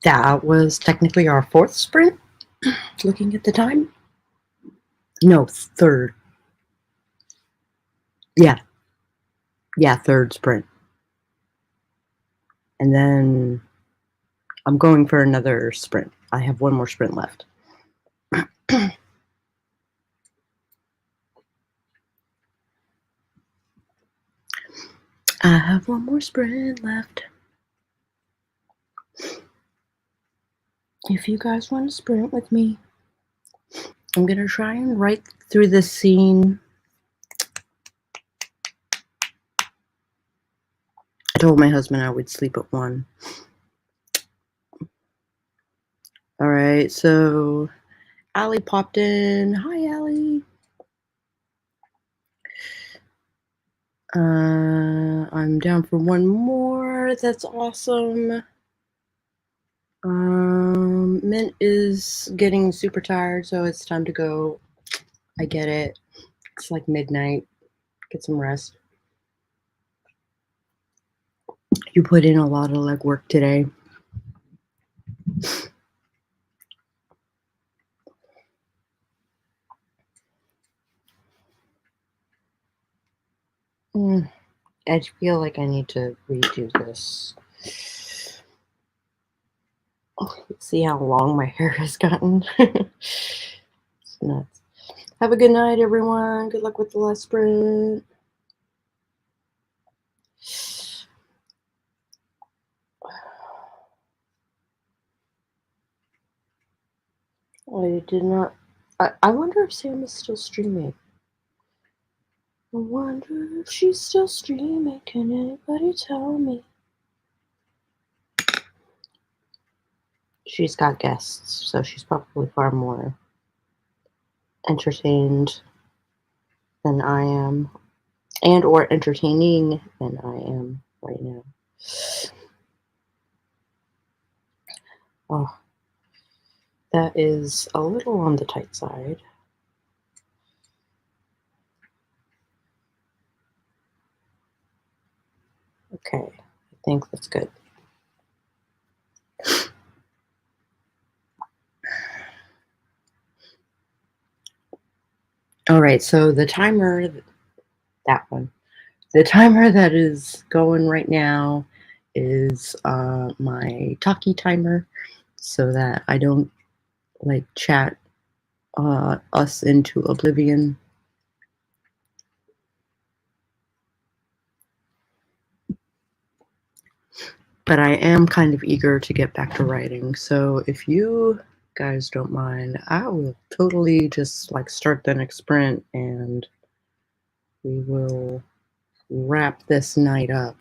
Speaker 1: that was technically our 4th sprint. Looking at the time. No, 3rd. Yeah. Yeah, 3rd sprint. And then I'm going for another sprint. I have 1 more sprint left. I have 1 more sprint left. If you guys want to sprint with me, I'm going to try and write through this scene. I told my husband I would sleep at 1. All right, so Allie popped in. Hi, Allie. I'm down for 1 more. That's awesome. Mint is getting super tired, so it's time to go. I get it. It's like midnight. Get some rest. You put in a lot of legwork today. I feel like I need to redo this. See how long my hair has gotten. It's nuts. Have a good night, everyone. Good luck with the last sprint. I did not. I wonder if Sam is still streaming. I wonder if she's still streaming. Can anybody tell me? She's got guests, so she's probably far more entertained than I am, and or entertaining than I am right now. Oh, that is a little on the tight side. Okay, I think that's good. All right, so the timer, that one, the timer that is going right now is my talkie timer, so that I don't like chat us into oblivion. But I am kind of eager to get back to writing, so if you guys don't mind, I will totally just like start the next sprint and we will wrap this night up.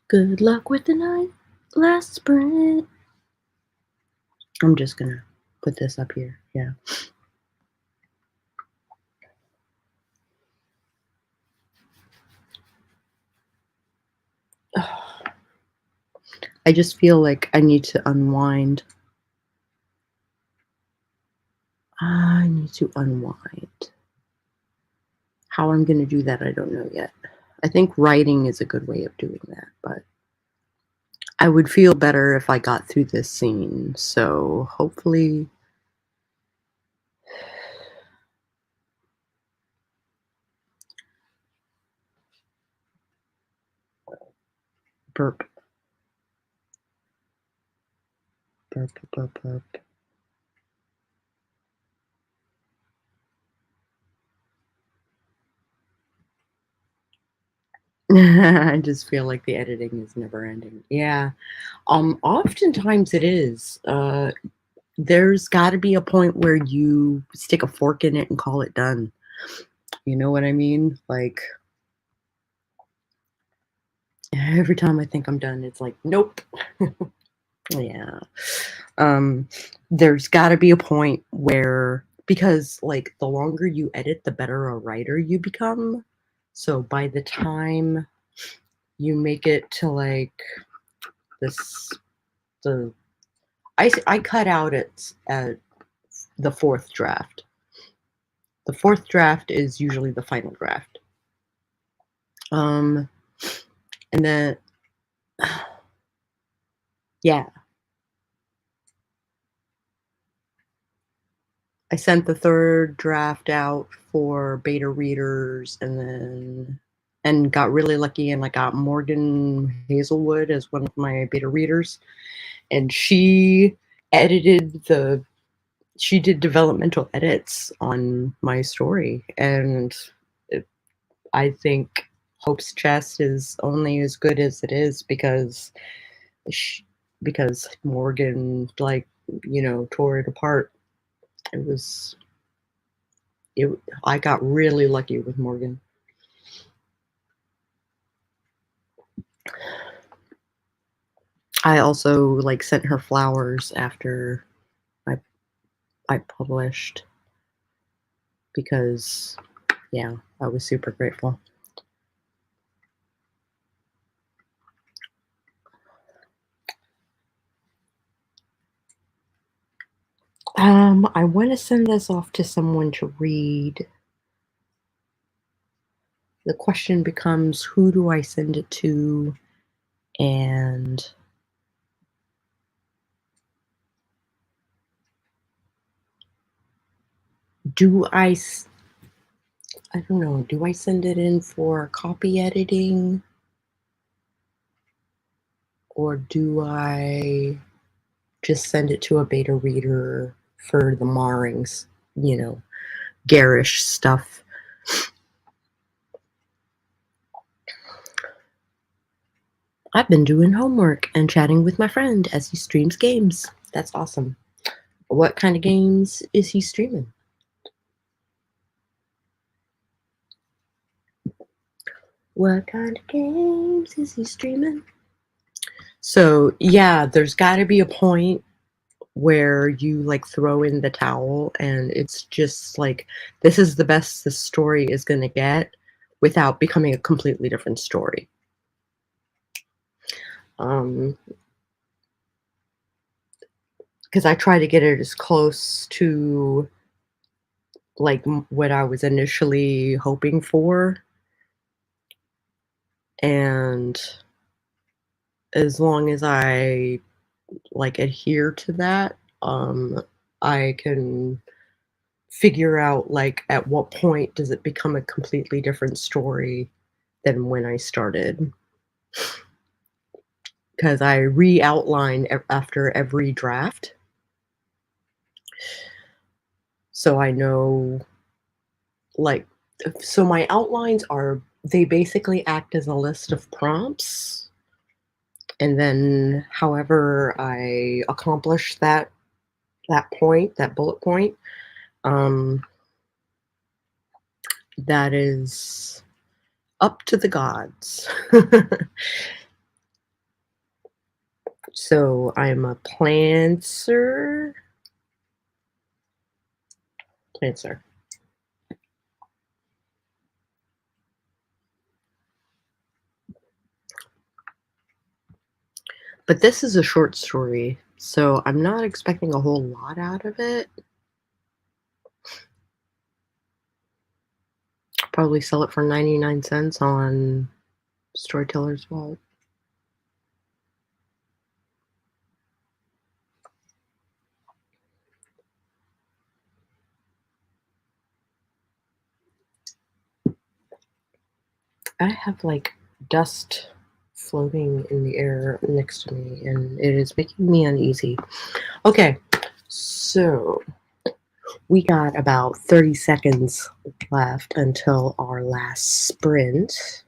Speaker 1: Good luck with the night, last sprint. I'm just gonna put this up here, yeah. I just feel like I need to unwind. I need to unwind. How I'm going to do that, I don't know yet. I think writing is a good way of doing that, but I would feel better if I got through this scene. So hopefully... Burp. Burp, burp, burp. I just feel like the editing is never ending. Yeah. Oftentimes it is. There's got to be a point where you stick a fork in it and call it done. You know what I mean? Like, every time I think I'm done, it's like, nope. Yeah. There's got to be a point where, because like the longer you edit, the better a writer you become. So by the time you make it to like the I cut out at the fourth draft. The fourth draft is usually the final draft. And then, yeah, I sent the third draft out for beta readers, and got really lucky, and I got Morgan Hazelwood as one of my beta readers, and she did developmental edits on my story, and I think Hope's Chest is only as good as it is because Morgan, like, tore it apart. It was it. I got really lucky with Morgan. I also like sent her flowers after I published because, yeah, I was super grateful. I want to send this off to someone to read. The question becomes, who do I send it to? And I don't know, do I send it in for copy editing? Or do I just send it to a beta reader for the marrings, garish stuff? I've been doing homework and chatting with my friend as he streams games. That's awesome. What kind of games is he streaming? What kind of games is he streaming? So, yeah, there's got to be a point where you like throw in the towel and it's just like, this is the best this story is going to get without becoming a completely different story. Because I try to get it as close to like what I was initially hoping for, and as long as I like adhere to that, I can figure out like at what point does it become a completely different story than when I started. Because I re-outline after every draft, so I know, like, so my outlines they basically act as a list of prompts, and then however I accomplish that bullet point, that is up to the gods. So I'm a plancer. But this is a short story, so I'm not expecting a whole lot out of it. Probably sell it for 99 cents on Storyteller's Vault. I have like dust floating in the air next to me, and it is making me uneasy. Okay, so we got about 30 seconds left until our last sprint.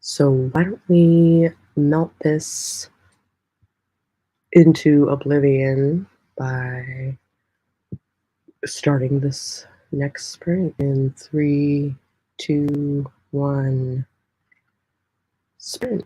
Speaker 1: So why don't we melt this into oblivion by starting this next sprint in 3, 2, 1, sprint.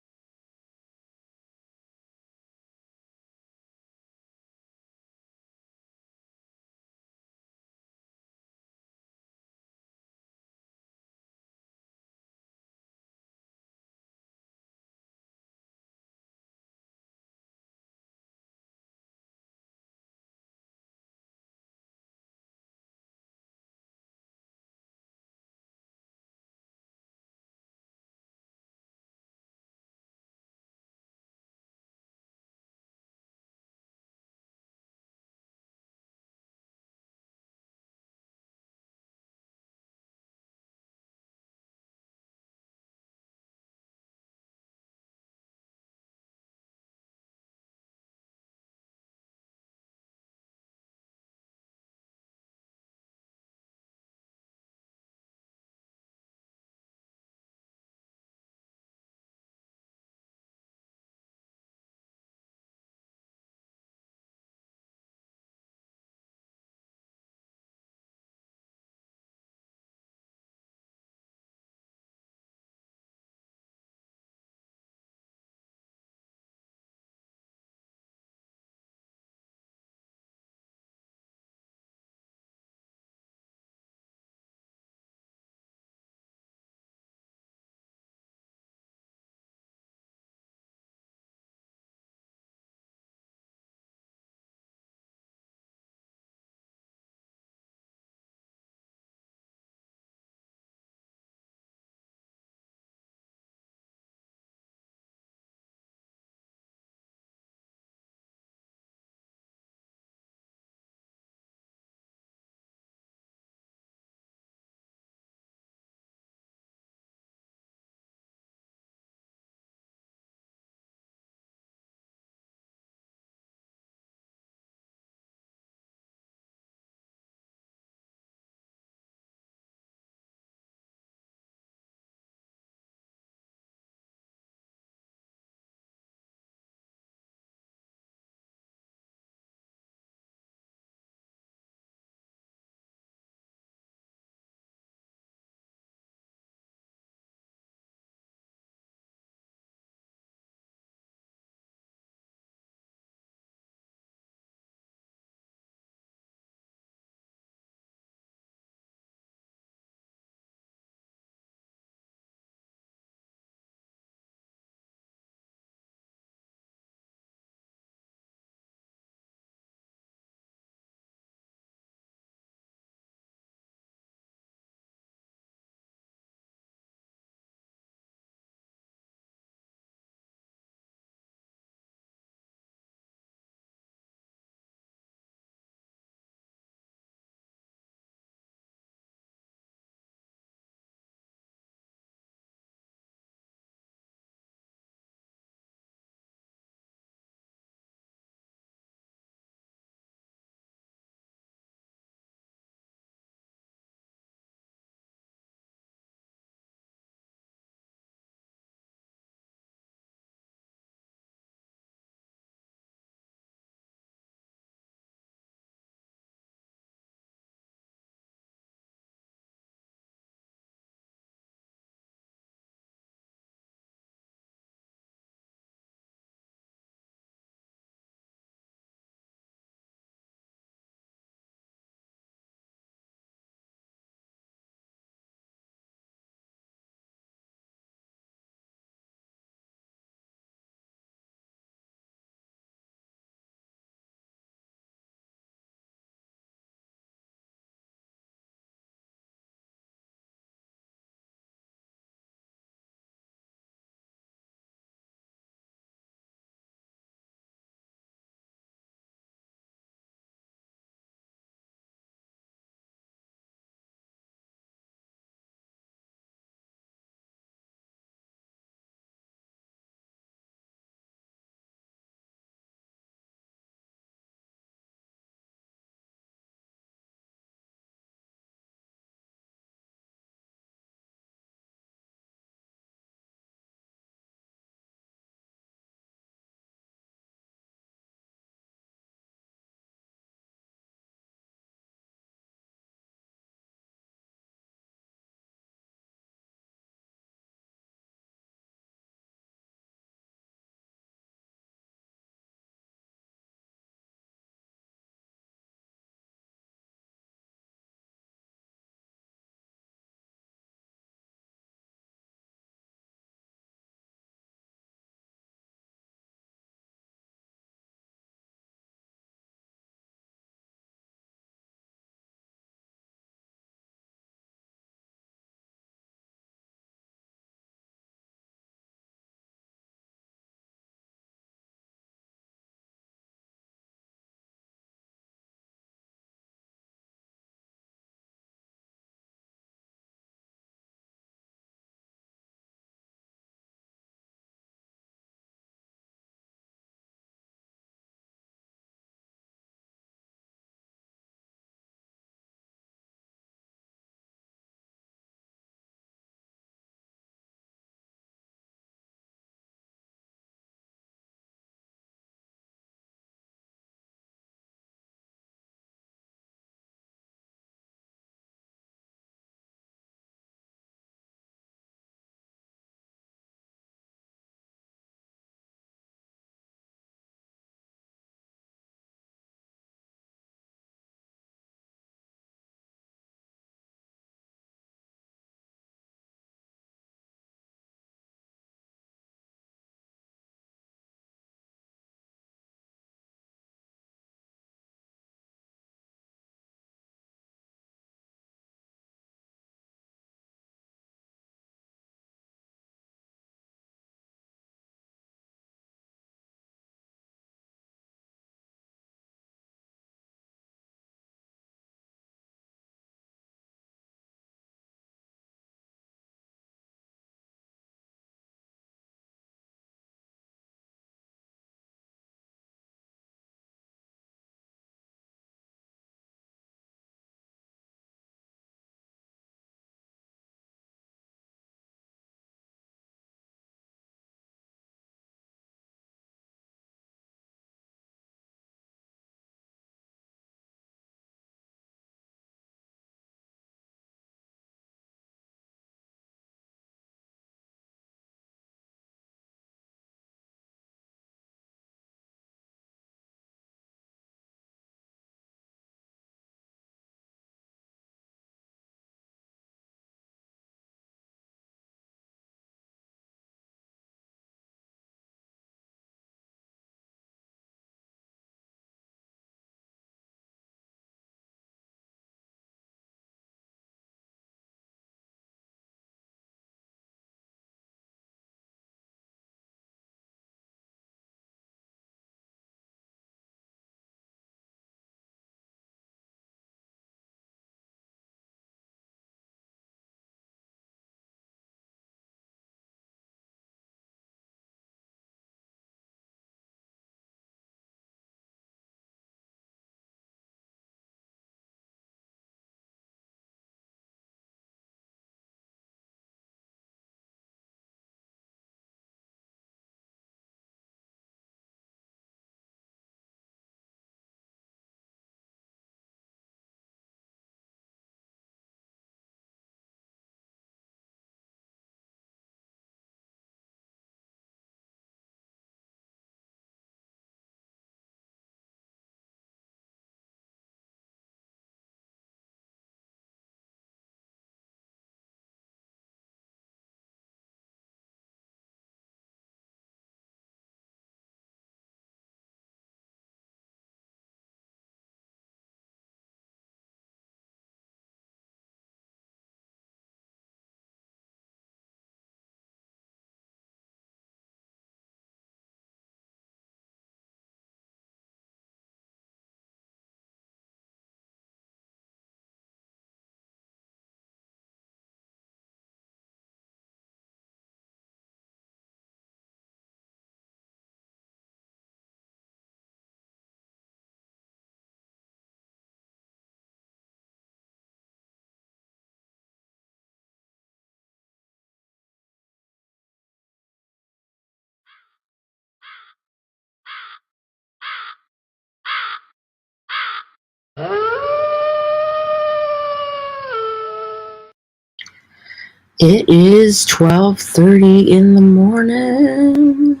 Speaker 1: It is 12:30 in the morning.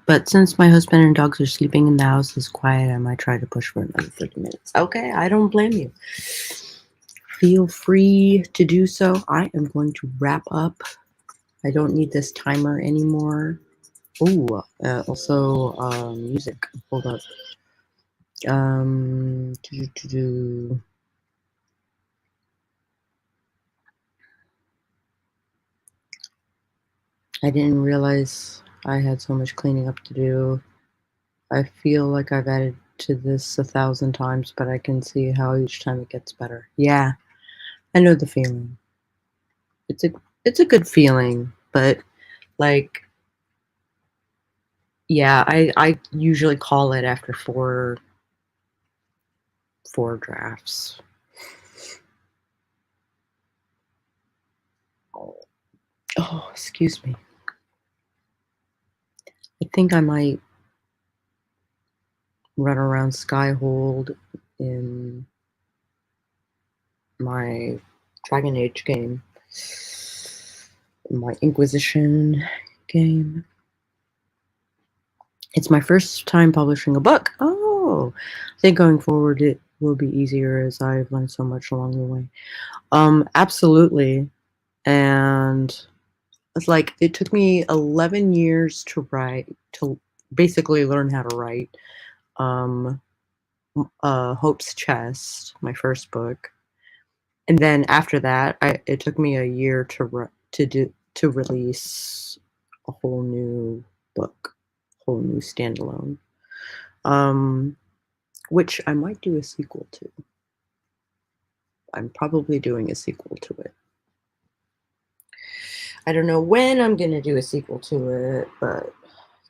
Speaker 1: But since my husband and dogs are sleeping and the house is quiet, I might try to push for another 30 minutes. Okay, I don't blame you. Feel free to do so. I am going to wrap up. I don't need this timer anymore. Oh, also music. Hold up. I didn't realize I had so much cleaning up to do. I feel like I've added to this 1,000 times, but I can see how each time it gets better. Yeah, I know the feeling. It's a good feeling, but like, yeah, I usually call it after four drafts. Oh, excuse me. I think I might run around Skyhold in my Dragon Age game, in my Inquisition game. It's my first time publishing a book. Oh, I think going forward it will be easier as I've learned so much along the way. Absolutely. And it's like it took me 11 years to basically learn how to write. Hope's Chest, my first book. And then after that, it took me a year to release a whole new book, whole new standalone, which I might do a sequel to. I'm probably doing a sequel to it. I don't know when I'm gonna do a sequel to it, but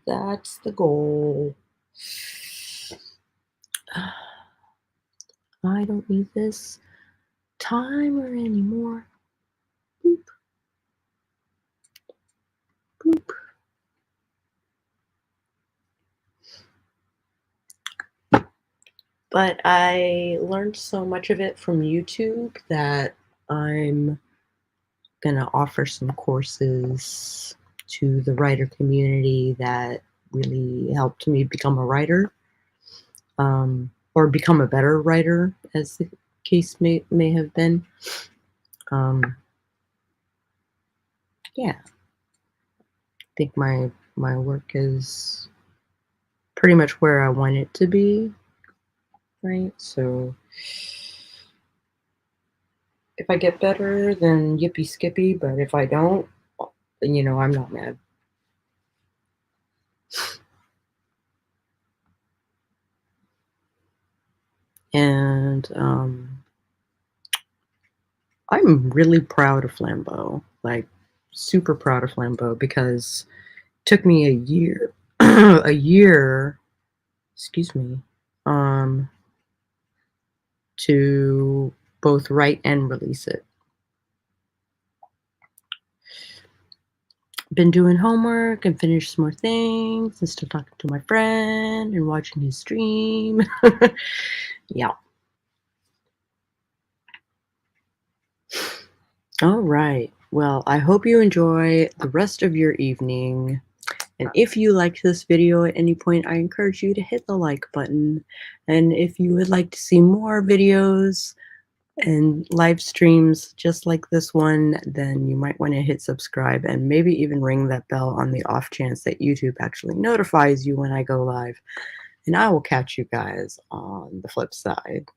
Speaker 1: that's the goal. I don't need this timer anymore. Boop. Boop. But I learned so much of it from YouTube that I'm gonna offer some courses to the writer community that really helped me become a writer, or become a better writer, as the case may have been. Yeah, I think my work is pretty much where I want it to be, right? So if I get better, then yippee skippy, but if I don't, then, I'm not mad. And I'm really proud of Flambeau, like super proud of Flambeau, because it took me a year, excuse me, to both write and release it. Been doing homework and finished some more things and still talking to my friend and watching his stream. Yeah. All right. Well, I hope you enjoy the rest of your evening. And if you liked this video at any point, I encourage you to hit the like button. And if you would like to see more videos and live streams just like this one, then you might want to hit subscribe and maybe even ring that bell on the off chance that YouTube actually notifies you when I go live. And I will catch you guys on the flip side.